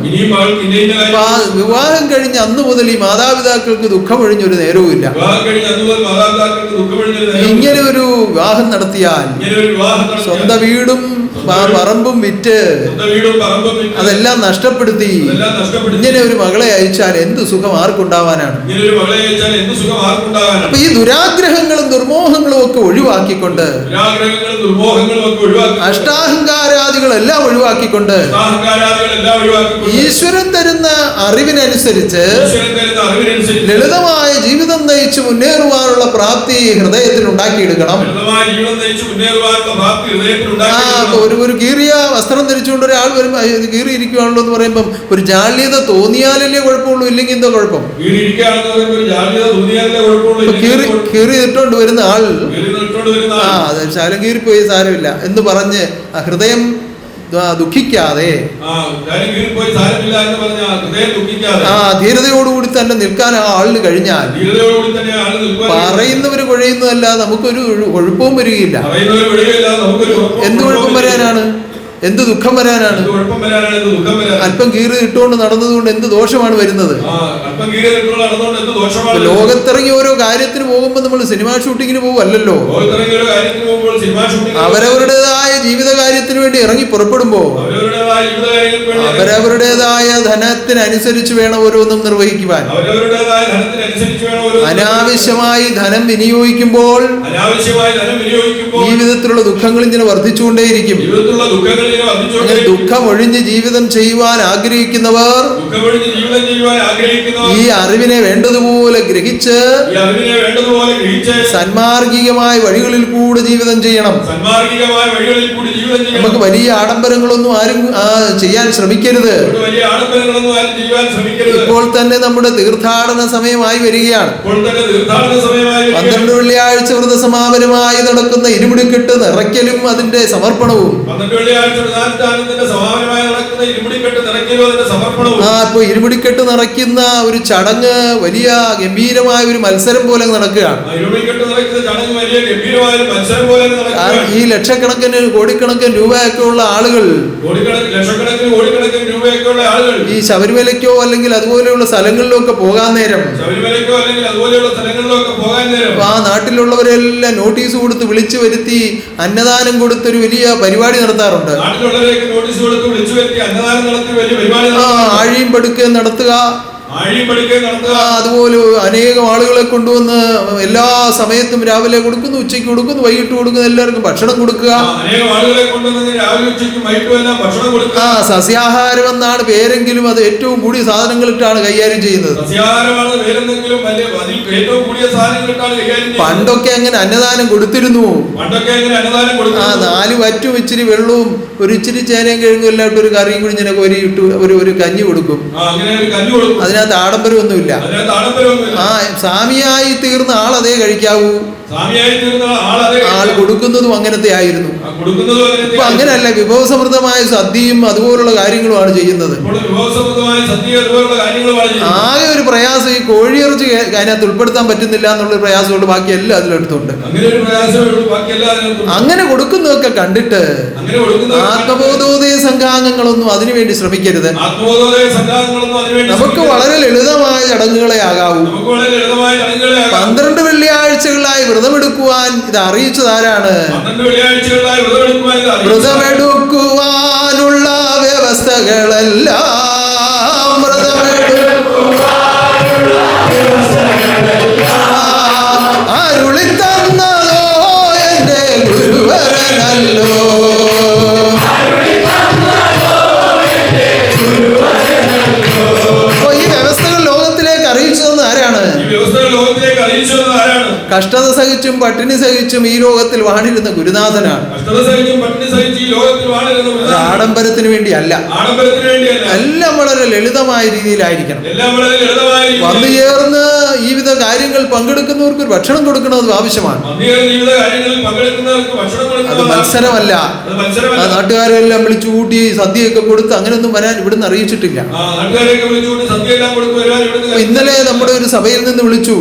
ഇന്ന കാര്യം അപ്പൊ ആ വിവാഹം കഴിഞ്ഞ് അന്ന് മുതൽ ഈ മാതാപിതാക്കൾക്ക് ദുഃഖമൊഴിഞ്ഞൊരു നേരവുമില്ല. വിവാഹം കഴിഞ്ഞ് അന്ന് മുതൽ മാതാപിതാക്കൾക്ക് ദുഃഖമൊഴിഞ്ഞൊരു നേരം ഇങ്ങനെ ഒരു വിവാഹം നടത്തിയാൽ സ്വന്തം വീടും പറമ്പും വിറ്റ് അതെല്ലാം നഷ്ടപ്പെടുത്തി ഇങ്ങനെ ഒരു മകളെ അയച്ചാൽ എന്ത് സുഖം ആർക്കുണ്ടാവാനാണ്? അപ്പൊ ഈ ദുരാഗ്രഹങ്ങളും ദുർമോഹങ്ങളും ഒക്കെ ഒഴിവാക്കിക്കൊണ്ട് അഷ്ടാഹങ്കാരാദികളെല്ലാം ഒഴിവാക്കിക്കൊണ്ട് ഈശ്വരൻ തരുന്ന അറിവിനനുസരിച്ച് ലളിതമായ ജീവിതം നയിച്ച് മുന്നേറുവാനുള്ള പ്രാപ്തി ഹൃദയത്തിൽ ഉണ്ടാക്കിയെടുക്കണം. ഒരു കീറിയ വസ്ത്രം ധരിച്ചുകൊണ്ട് ഒരാൾ വരുമ്പോ കീറിയിരിക്കുകയാണല്ലോ എന്ന് പറയുമ്പം ഒരു ജാള്യത തോന്നിയാലല്ലേ കുഴപ്പമുള്ളൂ, ഇല്ലെങ്കിൽ എന്താ കുഴപ്പം? കീറി ഇട്ടുകൊണ്ട് വരുന്ന ആൾ അതെ ശാലം കീറിപ്പോയി സാരമില്ല എന്ന് പറഞ്ഞ് ആ ഹൃദയം ദുഃഖിക്കാതെ ധീരതയോടുകൂടി തന്നെ നിൽക്കാൻ ആ ആളിന് കഴിഞ്ഞാൽ പറയുന്നവര് കുഴയുന്നതല്ല, നമുക്കൊരു കുഴപ്പവും വരികയില്ല. എന്ത് കുഴപ്പം വരാനാണ്? എന്ത് ദുഃഖം വരാനാണ്? അല്പം കീറി ഇട്ടുകൊണ്ട് നടന്നതുകൊണ്ട് എന്ത് ദോഷമാണ് വരുന്നത്? ലോകത്തിറങ്ങി ഓരോ കാര്യത്തിന് പോകുമ്പോൾ നമ്മൾ സിനിമാ ഷൂട്ടിങ്ങിന് പോകുമല്ലോ, അവരവരുടേതായ ജീവിത കാര്യത്തിന് വേണ്ടി ഇറങ്ങി പുറപ്പെടുമ്പോ അവരവരുടേതായ ധനത്തിനനുസരിച്ച് വേണം ഓരോന്നും നിർവഹിക്കുവാൻ. അനാവശ്യമായി ധനം വിനിയോഗിക്കുമ്പോൾ ഈ വിധത്തിലുള്ള ദുഃഖങ്ങൾ ഇങ്ങനെ വർദ്ധിച്ചുകൊണ്ടേയിരിക്കും. അങ്ങനെ ദുഃഖം ഒഴിഞ്ഞ് ജീവിതം ചെയ്യുവാൻ ആഗ്രഹിക്കുന്നവർ ഈ അറിവിനെ വേണ്ടതുപോലെ ഗ്രഹിച്ച് സന്മാർഗികമായ വഴികളിൽ കൂടെ ജീവിതം ചെയ്യണം. നമുക്ക് വലിയ ആഡംബരങ്ങളൊന്നും ആരും ചെയ്യാൻ ശ്രമിക്കരുത്. ഇപ്പോൾ തന്നെ നമ്മുടെ തീർത്ഥാടന സമയമായി വരികയാണ്. 12 വെള്ളിയാഴ്ച വ്രത സമാപനമായി നടക്കുന്ന ഇരുമുടിക്കെട്ട് നിറയ്ക്കലും അതിന്റെ സമർപ്പണവും ഇപ്പൊ ഇരുമുടിക്കെട്ട് നിറയ്ക്കുന്ന ഒരു ചടങ്ങ് വലിയ ഗംഭീരമായ ഒരു മത്സരം പോലെ നടക്കുകയാണ്. ഈ ലക്ഷക്കണക്കിന് കോടിക്കണക്കിന് രൂപയൊക്കെ ഉള്ള ആളുകൾ ഈ ശബരിമലയ്ക്കോ അല്ലെങ്കിൽ അതുപോലെയുള്ള സ്ഥലങ്ങളിലോ ഒക്കെ പോകാൻ നേരം ആ നാട്ടിലുള്ളവരെല്ലാം നോട്ടീസ് കൊടുത്ത് വിളിച്ചു വരുത്തി അന്നദാനം കൊടുത്തൊരു വലിയ പരിപാടി നടത്താറുണ്ട്. ആഴിയും പടുക്കുകയും നടത്തുക, അതുപോലെ അനേകം ആളുകളെ കൊണ്ടുവന്ന് എല്ലാ സമയത്തും രാവിലെ കൊടുക്കുന്നു, ഉച്ചയ്ക്ക് കൊടുക്കുന്നു, വൈകിട്ട് കൊടുക്കുന്നു, എല്ലാവർക്കും ഭക്ഷണം കൊടുക്കുക. സസ്യാഹാരം എന്നാണ് പേരെങ്കിലും അത് ഏറ്റവും കൂടിയ സാധനങ്ങളിട്ടാണ് കൈകാര്യം ചെയ്യുന്നത്. പണ്ടൊക്കെ അങ്ങനെ അന്നദാനം കൊടുത്തിരുന്നു. 4 വറ്റും ഇച്ചിരി വെള്ളവും ഒരു ഇച്ചിരി ചേനയും കിഴങ്ങും എല്ലായിട്ട് ഒരു കറിയും കൂടി ഇങ്ങനെ കോരിയിട്ട് ഒരു കഞ്ഞി കൊടുക്കും. അതിനകത്ത് ആഡംബരമൊന്നുമില്ല. സ്വാമിയായി തീർന്ന ആൾ അതേ കഴിക്കാവൂ. ആൾ കൊടുക്കുന്നതും അങ്ങനത്തെ ആയിരുന്നു. ഇപ്പൊ അങ്ങനെയല്ല, വിഭവസമൃദ്ധമായ സദ്യയും അതുപോലുള്ള കാര്യങ്ങളുമാണ് ചെയ്യുന്നത്. ആകെ ഒരു പ്രയാസം ഈ കോഴിയിറച്ചി അതിനകത്ത് ഉൾപ്പെടുത്താൻ പറ്റുന്നില്ല എന്നുള്ളൊരു പ്രയാസമുണ്ട്. ബാക്കി എല്ലാം അതിലെടുത്തുണ്ട്. അങ്ങനെ കൊടുക്കുന്നതൊക്കെ കണ്ടിട്ട് ആത്മബോധോദയ സംഘാംഗങ്ങളൊന്നും അതിനുവേണ്ടി ശ്രമിക്കരുത്. നമുക്ക് വളരെ ലളിതമായ ചടങ്ങുകളെ ആകാവൂ. 12 വെള്ളിയാഴ്ചകളായി വ്രതമെടുക്കുവാൻ ഇത് അറിയിച്ചതാരാണ്? വ്രതമെടുക്കുവാനുള്ള വ്യവസ്ഥകളെല്ലാം അരുളിത്തന്നതോ എന്റെ ഗുരുവരനല്ലോ. ഈ വ്യവസ്ഥകൾ ലോകത്തിലേക്ക് അറിയിച്ചതെന്ന് ആരാണ്? കഷ്ടത സഹിച്ചും പട്ടിണി സഹിച്ചും ഈ ലോകത്തിൽ വാണിരുന്ന ഗുരുനാഥനാണ്. ആഡംബരത്തിന് വേണ്ടിയല്ല, എല്ലാം വളരെ ലളിതമായ രീതിയിലായിരിക്കണം. വന്നു ചേർന്ന് ഈ വിധ കാര്യങ്ങൾ പങ്കെടുക്കുന്നവർക്ക് ഒരു ഭക്ഷണം കൊടുക്കുന്നത് ആവശ്യമാണ്. അത് മത്സരമല്ല. ആ നാട്ടുകാരെല്ലാം വിളിച്ചു കൂട്ടി സദ്യയൊക്കെ കൊടുത്ത് അങ്ങനെയൊന്നും വരാൻ ഇവിടുന്ന് അറിയിച്ചിട്ടില്ല. ഇന്നലെ നമ്മുടെ ഒരു സഭയിൽ നിന്ന് വിളിച്ചു.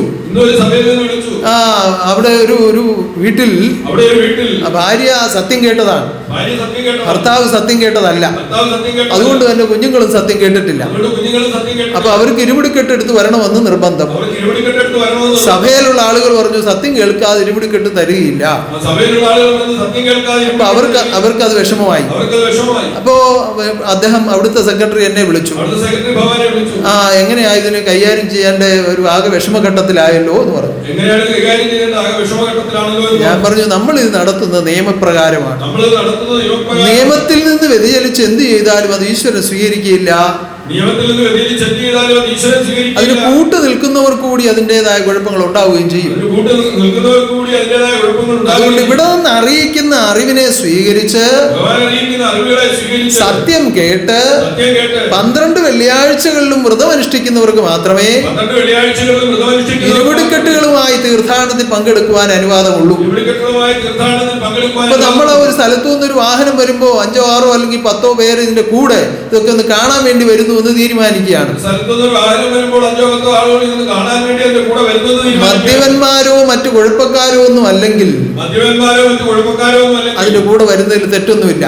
അവിടെ ഒരു വീട്ടിൽ അവിടെ ഒരു വീട്ടിൽ ഭാര്യ സത്യം കേട്ടതാണ്, ഭാര്യ സത്യം കേട്ടു, ഭർത്താവ് സത്യം കേട്ടതല്ല. ഭർത്താവ് സത്യം കേട്ടു, അതുകൊണ്ട് തന്നെ കുഞ്ഞുങ്ങളും സത്യം കേട്ടിട്ടില്ല. അതുകൊണ്ട് കുഞ്ഞുങ്ങളും സത്യം കേട്ടു. അപ്പൊ അവർക്ക് ഇരുമുടിക്കെട്ടെടുത്ത് വരണമെന്ന് നിർബന്ധം. അവർക്ക് ഇരുപടിക്കെട്ടെടുത്ത് വരണമെന്ന് സഭയിലുള്ള ആളുകൾ പറഞ്ഞു സത്യം കേൾക്കാതെ ഇരുമുടിക്കെട്ട് തരികയില്ല. സഭയിലുള്ള ആളുകൾ പറഞ്ഞു സത്യം കേൾക്കാതെ. അപ്പൊ അവർക്ക് അത് വിഷമമായി. അവർക്ക് വിഷമമായി. അപ്പോ അദ്ദേഹം അവിടുത്തെ സെക്രട്ടറി എന്നെ വിളിച്ചു. അവിടുത്തെ സെക്രട്ടറി ഭവാനെ വിളിച്ചു. എങ്ങനെയാ ഇതിന് കൈകാര്യം ചെയ്യേണ്ട, ഒരു ആകെ വിഷമഘട്ടത്തിലായല്ലോ എന്ന് പറഞ്ഞു. എങ്ങനെയാണ് കൈകാര്യം ചെയ്യേണ്ട, ആകെ വിഷമഘട്ടത്തിലാണല്ലോ. ഞാൻ പറഞ്ഞു നമ്മൾ ഇത് നടത്തുന്നത് നിയമപ്രകാരമാണ്. നിയമത്തിൽ നിന്ന് വ്യതിചലിച്ച് എന്ത് ചെയ്താലും അത് ഈശ്വരൻ സ്വീകരിക്കുകയില്ല. അതിന് കൂട്ടു നിൽക്കുന്നവർക്ക് കൂടി അതിൻ്റെതായ കുഴപ്പങ്ങൾ ഉണ്ടാവുകയും ചെയ്യും. അതുകൊണ്ട് ഇവിടെ നിന്ന് അറിയിക്കുന്ന അറിവിനെ സ്വീകരിച്ച് സത്യം കേട്ട് 12 വെള്ളിയാഴ്ചകളിലും വ്രതം അനുഷ്ഠിക്കുന്നവർക്ക് മാത്രമേ ഇരുമുടിക്കെട്ടുകളുമായി തീർത്ഥാടനത്തിൽ പങ്കെടുക്കുവാൻ അനുവാദമുള്ളൂ. അപ്പൊ നമ്മൾ ഒരു സ്ഥലത്തു നിന്ന് ഒരു വാഹനം വരുമ്പോ 5, 6 അല്ലെങ്കിൽ 10 പേര് ഇതിന്റെ കൂടെ ഇതൊക്കെ ഒന്ന് കാണാൻ വേണ്ടി വരുന്നു എന്ന് തീരുമാനിക്കുകയാണ്. മദ്യപന്മാരോ മറ്റു കുഴപ്പക്കാരോ ഒന്നും അല്ലെങ്കിൽ അതിന്റെ കൂടെ വരുന്നതിൽ തെറ്റൊന്നുമില്ല.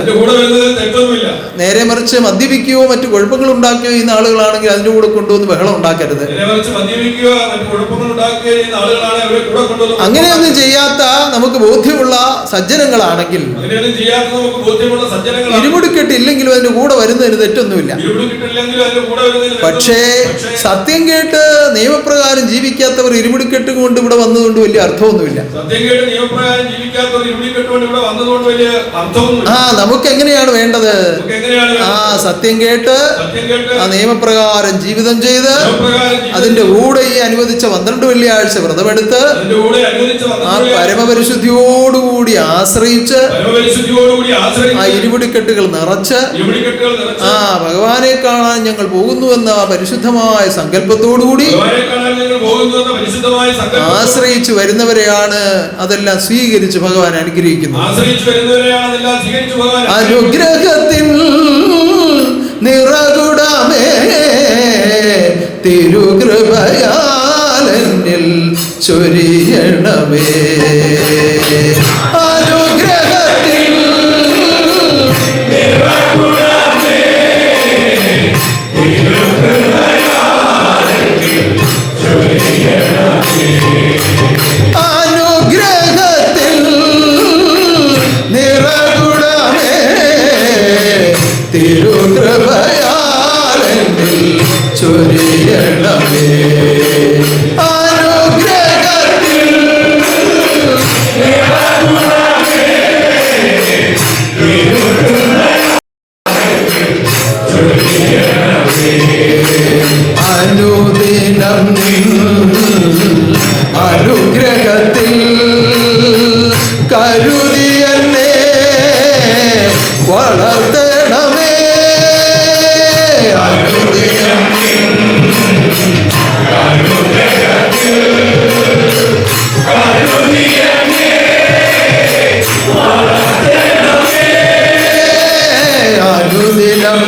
നേരെ മറിച്ച് മദ്യപിക്കുകയോ മറ്റു കുഴപ്പങ്ങൾ ഉണ്ടാക്കുകയോ ചെയ്യുന്ന ആളുകളാണെങ്കിൽ അതിന്റെ കൂടെ കൊണ്ടുവന്ന് ബഹളം ഉണ്ടാക്കരുത്. അങ്ങനെയൊന്നും ചെയ്യാത്ത നമുക്ക് ബോധ്യമുള്ള സജ്ജനങ്ങളാണെങ്കിൽ ഇരുമുടിക്കെട്ടില്ലെങ്കിലും അതിന്റെ കൂടെ വരുന്നതിന് തെറ്റൊന്നുമില്ല. പക്ഷേ സത്യം കേട്ട് നിയമപ്രകാരം ജീവിക്കാത്തവർ ഇരുമുടിക്കെട്ട് കൊണ്ട് ഇവിടെ വന്നതുകൊണ്ട് വലിയ അർത്ഥമൊന്നുമില്ല. നമുക്ക് എങ്ങനെയാണ് വേണ്ടത്? സത്യം കേട്ട് ആ നിയമപ്രകാരം ജീവിതം ചെയ്ത് അതിന്റെ കൂടെ ഈ അനുവദിച്ച 12 വെള്ളിയാഴ്ച വ്രതമെടുത്ത് ആ പരമപരിശുദ്ധിയോടുകൂടി ആശ്രയിച്ച് ആ ഇരുമുടിക്കെട്ടുകൾ നിറച്ച് ആ ഭഗവാനെ കാണാൻ ഞങ്ങൾ പോകുന്നുവെന്ന പരിശുദ്ധമായ സങ്കല്പത്തോടുകൂടി ആശ്രയിച്ചു വരുന്നവരെയാണ് അതെല്ലാം സ്വീകരിച്ച് ഭഗവാൻ അനുഗ്രഹിക്കുന്നത്. അനുഗ്രഹത്തിൽ നിറകുടമേ തിരുകൃപയാലെന്നിൽ ചൊരിയണമേ. അനുഗ്രഹത്തിൽ അനുഗ്രഹത്തിൽ നിറകുടമേ തിരുകൃപയാലെന്നിൽ ചൊരിയണമേ. അനുഗ്രഹത്തിൽ അനുദിനം അനുഗ്രഹത്തിൽ കരുതി എന്നെ വളർത്തണമേ. അനുദിനം അനുദിനം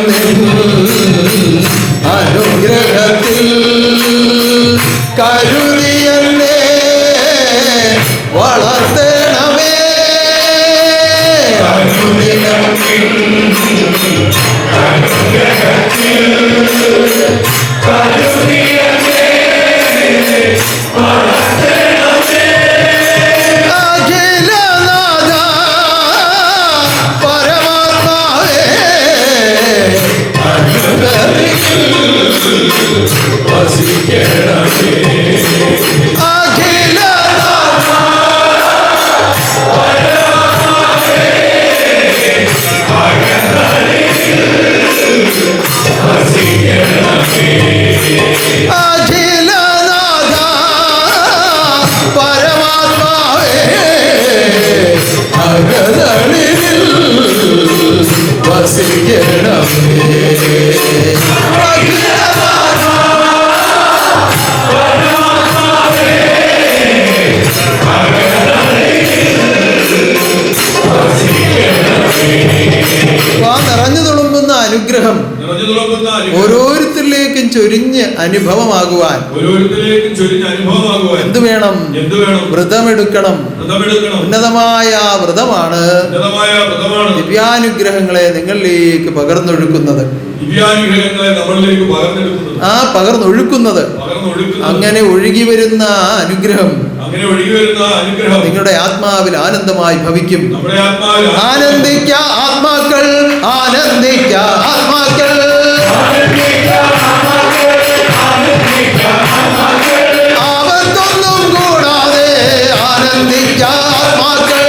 അനുഗ്രഹത്തിൽ കരുതി എന്നെ വളർത്തണമേ. അനുദിനം അഖിലനാഥ പരമാത്മാവേ അഖിലനാഥ പരമാത്മാവേ അകതളിരിൽ വസിക്കണമേ. നിറഞ്ഞു തുളുമ്പുന്ന അനുഗ്രഹം ഓരോരുത്തരിലേക്കും ചൊരിഞ്ഞ് അനുഭവമാകുവാൻ എന്ത് വേണം? വ്രതമെടുക്കണം. ഉന്നതമായ വ്രതമാണ് ദിവ്യാനുഗ്രഹങ്ങളെ നിങ്ങളിലേക്ക് പകർന്നൊഴുക്കുന്നത്. ആ പകർന്നൊഴുക്കുന്നത് അങ്ങനെ ഒഴുകി വരുന്ന അനുഗ്രഹം നിങ്ങളുടെ ആത്മാവിൽ ആനന്ദമായി ഭവിക്കും. ആനന്ദിക്ക ആത്മാക്കൾ, ആനന്ദിക്ക ആത്മാക്കൾ, ആപത്തൊന്നും കൂടാതെ ആനന്ദിക്ക ആത്മാക്കൾ,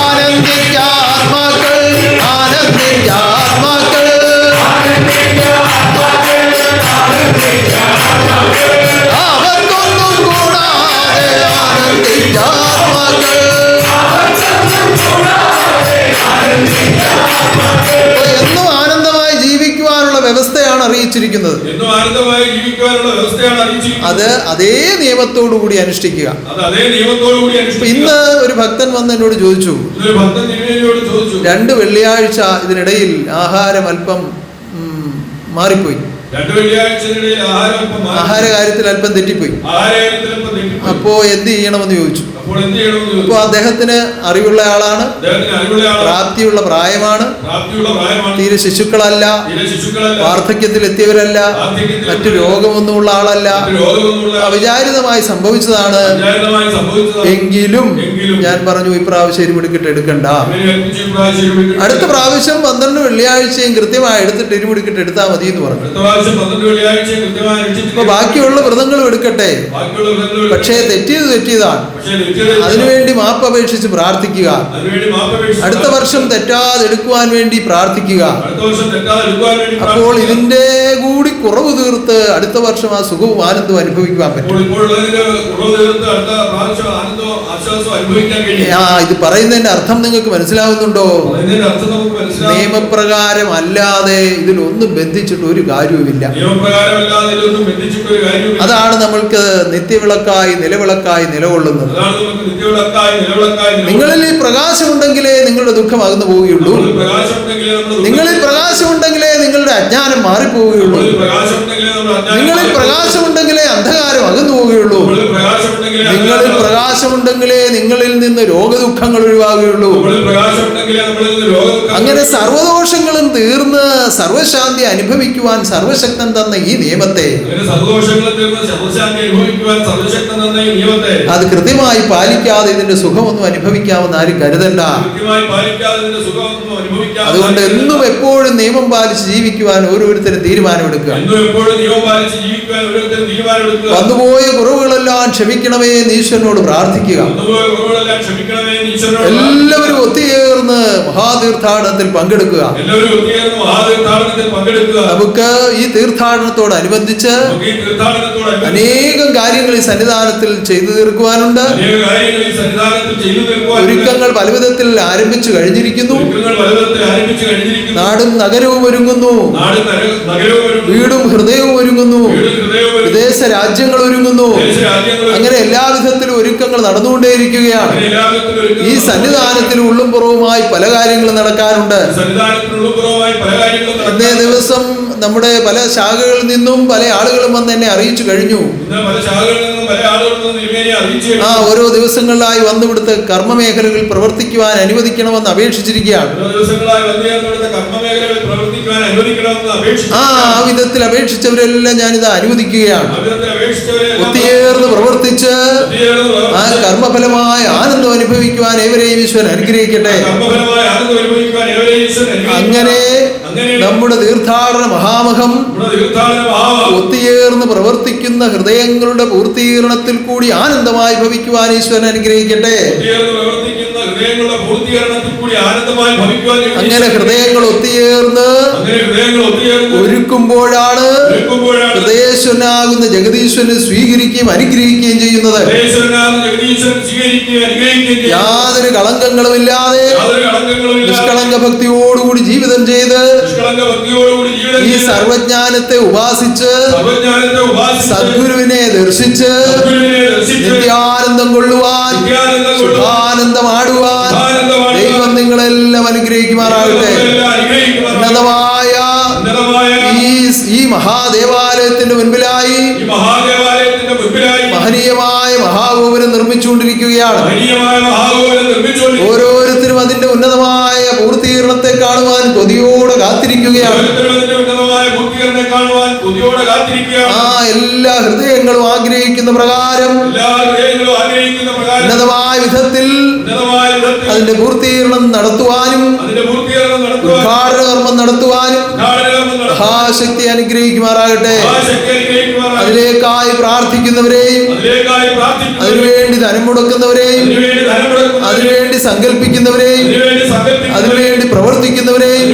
ആനന്ദിക്ക ആത്മാക്കൾ, ആനന്ദിക്ക ആത്മാക്കൾ, ആപത്തൊന്നും കൂടാതെ ആനന്ദിക്ക ആത്മാക്കൾ. എന്നും ആനന്ദമായി ജീവിക്കുവാനുള്ള വ്യവസ്ഥയാണ് അറിയിച്ചിരിക്കുന്നത്. അത് അതേ നിയമത്തോടു കൂടി അനുഷ്ഠിക്കുക. ഇന്ന് ഒരു ഭക്തൻ വന്ന് എന്നോട് ചോദിച്ചു, 2 വെള്ളിയാഴ്ച ഇതിനിടയിൽ ആഹാരം അല്പം മാറിപ്പോയി, ആഹാര കാര്യത്തിൽ അല്പം തെറ്റിപ്പോയി, അപ്പോ എന്ത് ചെയ്യണമെന്ന് ചോദിച്ചു. അപ്പോൾ അദ്ദേഹത്തിന് അറിവുള്ള ആളാണ്, പ്രാപ്തിയുള്ള പ്രായമാണ്, തീരെ ശിശുക്കളല്ല, വാർദ്ധക്യത്തിൽ എത്തിയവരല്ല, മറ്റു രോഗമൊന്നുമുള്ള ആളല്ല. അവിചാരിതമായി സംഭവിച്ചതാണ്. എങ്കിലും ഞാൻ പറഞ്ഞു, ഇപ്രാവശ്യം ഇരുമുടിക്കിട്ട് എടുക്കണ്ട, അടുത്ത പ്രാവശ്യം 12 വെള്ളിയാഴ്ചയും കൃത്യമായി എടുത്തിട്ട് ഇരുമുടിക്കിട്ട് എടുത്താൽ മതി എന്ന് പറഞ്ഞു. അപ്പൊ ബാക്കിയുള്ള വ്രതങ്ങളും എടുക്കട്ടെ, പക്ഷേ തെറ്റിയതാണ്. അതിനുവേണ്ടി മാപ്പ് അപേക്ഷിച്ച് പ്രാർത്ഥിക്കുക. അടുത്ത വർഷം തെറ്റാതെ എടുക്കുവാൻ വേണ്ടി പ്രാർത്ഥിക്കുക. അപ്പോൾ ഇതിന്റെ കൂടി കുറവ് തീർത്ത് അടുത്ത വർഷം ആ സുഖവും ആനന്ദവും അനുഭവിക്കുവാൻ പറ്റും. ഇത് പറയുന്നതിന്റെ അർത്ഥം നിങ്ങൾക്ക് മനസ്സിലാവുന്നുണ്ടോ? നിയമപ്രകാരം അല്ലാതെ ഇതിലൊന്നും ബന്ധിച്ചിട്ട് ഒരു കാര്യവുമില്ല. അതാണ് നമ്മൾക്ക് നിത്യവിളക്കായി നിലവിളക്കായി നിലകൊള്ളുന്നത്. നിങ്ങളിൽ ഈ പ്രകാശമുണ്ടെങ്കിലേ നിങ്ങളുടെ ദുഃഖം അകന്നു പോവുകയുള്ളൂ. നിങ്ങളിൽ പ്രകാശമുണ്ടെങ്കിലേ നിങ്ങളുടെ അജ്ഞാനം മാറിപ്പോവുകയുള്ളൂ. നിങ്ങളിൽ പ്രകാശമുണ്ടെങ്കിലേ അന്ധകാരം അകന്നു പോവുകയുള്ളൂ. നിങ്ങളിൽ പ്രകാശമുണ്ടെങ്കിലേ നിങ്ങളിൽ നിന്ന് രോഗദുഃഖങ്ങൾ ഒഴിവാകുകയുള്ളൂ. അങ്ങനെ സർവദോഷങ്ങളും തീർന്ന് സർവശാന്തി അനുഭവിക്കുവാൻ സർവശക്തൻ തന്ന ഈ നിയമത്തെ അത് കൃത്യമായി പാലിക്കാതെ ഇതിന്റെ സുഖമൊന്നും അനുഭവിക്കാമെന്ന് ആരും കരുതണ്ട. അതുകൊണ്ട് എന്നും എപ്പോഴും നിയമം പാലിച്ച് ജീവിക്കുവാൻ ഓരോരുത്തരും തീരുമാനമെടുക്കുക. വന്നുപോയ കുറവുകളെല്ലാം ക്ഷമിക്കണമേ എന്ന് ഈശ്വരനോട് പ്രാർത്ഥിക്കുക. എല്ലാവരും ഒത്തുചേർന്ന് മഹാതീർത്ഥാടനത്തിൽ പങ്കെടുക്കുക. നമുക്ക് ഈ തീർത്ഥാടനത്തോടനുബന്ധിച്ച് അനേകം കാര്യങ്ങൾ ഈ സന്നിധാനത്തിൽ ചെയ്തു തീർക്കുവാനുണ്ട്. ഒരുക്കങ്ങൾ പലവിധത്തിൽ ആരംഭിച്ചു കഴിഞ്ഞിരിക്കുന്നു. നാടും നഗരവും ഒരുങ്ങുന്നു, വീടും ഹൃദയവും ഒരുങ്ങുന്നു, വിദേശ രാജ്യങ്ങൾ ഒരുങ്ങുന്നു. അങ്ങനെ എല്ലാവിധത്തിലും ഒരുക്കങ്ങൾ നടന്നുകൊണ്ടേയിരിക്കുകയാണ്. ഈ സന്നിധാനത്തിൽ ഉള്ളും പുറവുമായി പല കാര്യങ്ങളും നടക്കാനുണ്ട്. ഇന്നേ ദിവസം നമ്മുടെ പല ശാഖകളിൽ നിന്നും പല ആളുകളും വന്ന് എന്നെ അറിയിച്ചു കഴിഞ്ഞു. ഓരോ ദിവസങ്ങളിലായി വന്നുവിടുത്ത് കർമ്മമേഖലകളിൽ പ്രവർത്തിക്കുവാൻ അനുവദിക്കണമെന്ന് അപേക്ഷിച്ചിരിക്കുകയാണ്. ആ വിധത്തിൽ അപേക്ഷിച്ചവരെല്ലാം ഞാനിത് അനുവദിക്കുകയാണ്. ഒത്തുചേർന്ന് പ്രവർത്തിച്ച് ആ കർമ്മഫലമായ ആനന്ദം അനുഭവിക്കുവാൻ ഏവരെയും ഈശ്വരൻ അനുഗ്രഹിക്കട്ടെ. അങ്ങനെ നമ്മുടെ തീർത്ഥാടന മഹാമഹം ഒത്തുചേർന്ന് പ്രവർത്തിക്കുന്ന ഹൃദയങ്ങളുടെ പൂർത്തീകരണത്തിൽ കൂടി ആനന്ദമായി ഭവിക്കുവാൻ ഈശ്വരൻ അനുഗ്രഹിക്കട്ടെ. അങ്ങനെ ഹൃദയങ്ങൾ ഒത്തുചേർന്ന് ഒരുക്കുമ്പോഴാണ് ഹൃദയേശ്വരനാകുന്ന ജഗദീശ്വരനെ സ്വീകരിക്കുകയും അനുഗ്രഹിക്കുകയും ചെയ്യുന്നത്. യാതൊരു കളങ്കങ്ങളുമില്ലാതെ നിഷ്കളങ്ക ഭക്തിയോടുകൂടി ജീവിതം ചെയ്ത് ഈ സർവജ്ഞാനത്തെ ഉപാസിച്ച് സദ്ഗുരുവിനെ ദർശിച്ച് നിത്യാനന്ദം കൊള്ളുവാൻ സുഖാനന്ദമാടുവാൻ ദൈവം നിങ്ങളെല്ലാം അനുഗ്രഹിക്കുമാറാകട്ടെ. മഹാദേവാലയത്തിന്റെ മുൻപിലായി ഈ മഹാദേവാലയത്തിന്റെ മുൻപിലായി മഹനീയമായ മഹാഗോപുരം നിർമ്മിച്ചുകൊണ്ടിരിക്കുകയാണ്. മഹനീയമായ മഹാഗോപുരം നിർമ്മിച്ചുകൊണ്ടിരിക്കുകയാണ്. ഓരോരുത്തരും അതിന്റെ ഉന്നതമായ പൂർത്തീകരണത്തെ കാണുവാൻ കൊതിയോടെ കാത്തിരിക്കുകയാണ്. എല്ലാ ഹൃദയങ്ങളും ആഗ്രഹിക്കുന്ന പ്രകാരം ഉന്നതമായ വിധത്തിൽ അതിന്റെ പൂർത്തീകരണം നടത്തുവാനും ഉദ്ഘാടന കർമ്മം നടത്തുവാനും മഹാശക്തി അനുഗ്രഹിക്കുമാറാകട്ടെ. അതിലേക്കായി പ്രാർത്ഥിക്കുന്നവരെയും അതിനുവേണ്ടി ധനം മുടക്കുന്നവരെയും അതിനുവേണ്ടി സങ്കല്പിക്കുന്നവരെയും അതിനുവേണ്ടി പ്രവർത്തിക്കുന്നവരെയും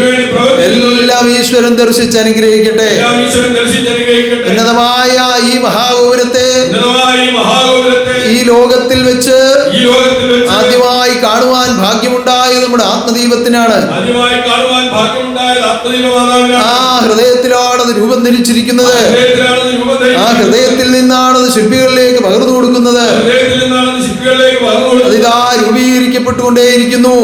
എല്ലാം ഈശ്വരൻ ദർശിച്ച് അനുഗ്രഹിക്കട്ടെ. ഉന്നതമായ ഈ മഹാഗോപുരത്തെ ഈ ലോകത്തിൽ വെച്ച് ആദ്യമായി കാണുവാൻ ഭാഗ്യമുണ്ടായത് നമ്മുടെ ആത്മദീപത്തിനാണ്. ആ ഹൃദയത്തിലാണ് അത് രൂപം ധരിച്ചിരിക്കുന്നത്. ആ ഹൃദയത്തിൽ നിന്നാണ് അത് ശില്പികളിലേക്ക് പകർന്നു കൊടുക്കുന്നത്. അതിതാ രൂപീകരിക്കപ്പെട്ടുകൊണ്ടേയിരിക്കുന്നു.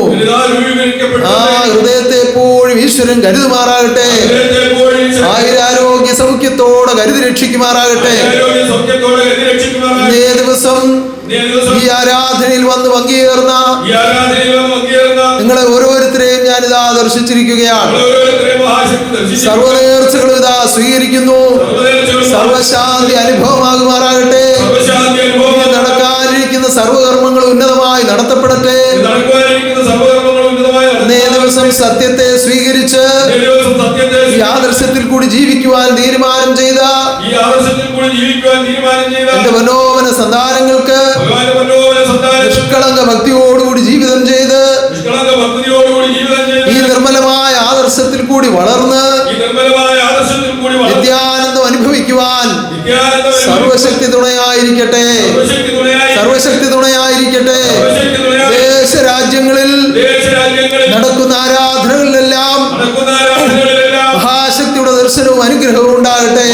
ആ ഹൃദയത്തെ എപ്പോഴും ഈശ്വരൻ കരുതുമാറാകട്ടെ. ആയുരാരോഗ്യ സൗഖ്യത്തോടെ കരുതി രക്ഷിക്കുമാറാകട്ടെ. ഇന്നേ ദിവസം ഈ ആരാധനയിൽ വന്ന് പങ്കുചേർന്ന നിങ്ങളെ ഓരോരുത്തരെയും ഞാനിതാ ദർശിച്ചിരിക്കുകയാണ്. സർവനേർച്ചകളും ഇതാ സ്വീകരിക്കുന്നു. സർവശാന്തി അനുഭവമാകുമാറാകട്ടെ. നടക്കാനിരിക്കുന്ന സർവകർമ്മങ്ങളും ഉന്നതമായി നടത്തപ്പെടട്ടെ. ഇന്നേ ദിവസം സത്യത്തെ സ്വീകരിച്ച് ഈ ആദർശത്തിൽ കൂടി ജീവിക്കുവാൻ തീരുമാനം ചെയ്ത എന്റെ മനോഹര സന്താനങ്ങൾക്ക് നിഷ്കളങ്ക ഭക്തിയോടുകൂടി ജീവിതം ചെയ്ത് ഈ നിർമ്മലമായ ആദർശത്തിൽ കൂടി വളർന്ന് നിത്യാനന്ദം അനുഭവിക്കുവാൻ സർവശക്തി തുണയായിരിക്കട്ടെ. സർവശക്തി തുണയായിരിക്കട്ടെ. ദേശരാജ്യങ്ങളിൽ നടക്കുന്ന ആരാധനകളിലെല്ലാം മഹാശക്തിയുടെ ദർശനവും അനുഗ്രഹവും ഉണ്ടാകട്ടെ.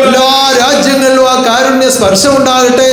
എല്ലാ രാജ്യങ്ങളിലും ആ കാരുണ്യ സ്പർശം ഉണ്ടാകട്ടെ.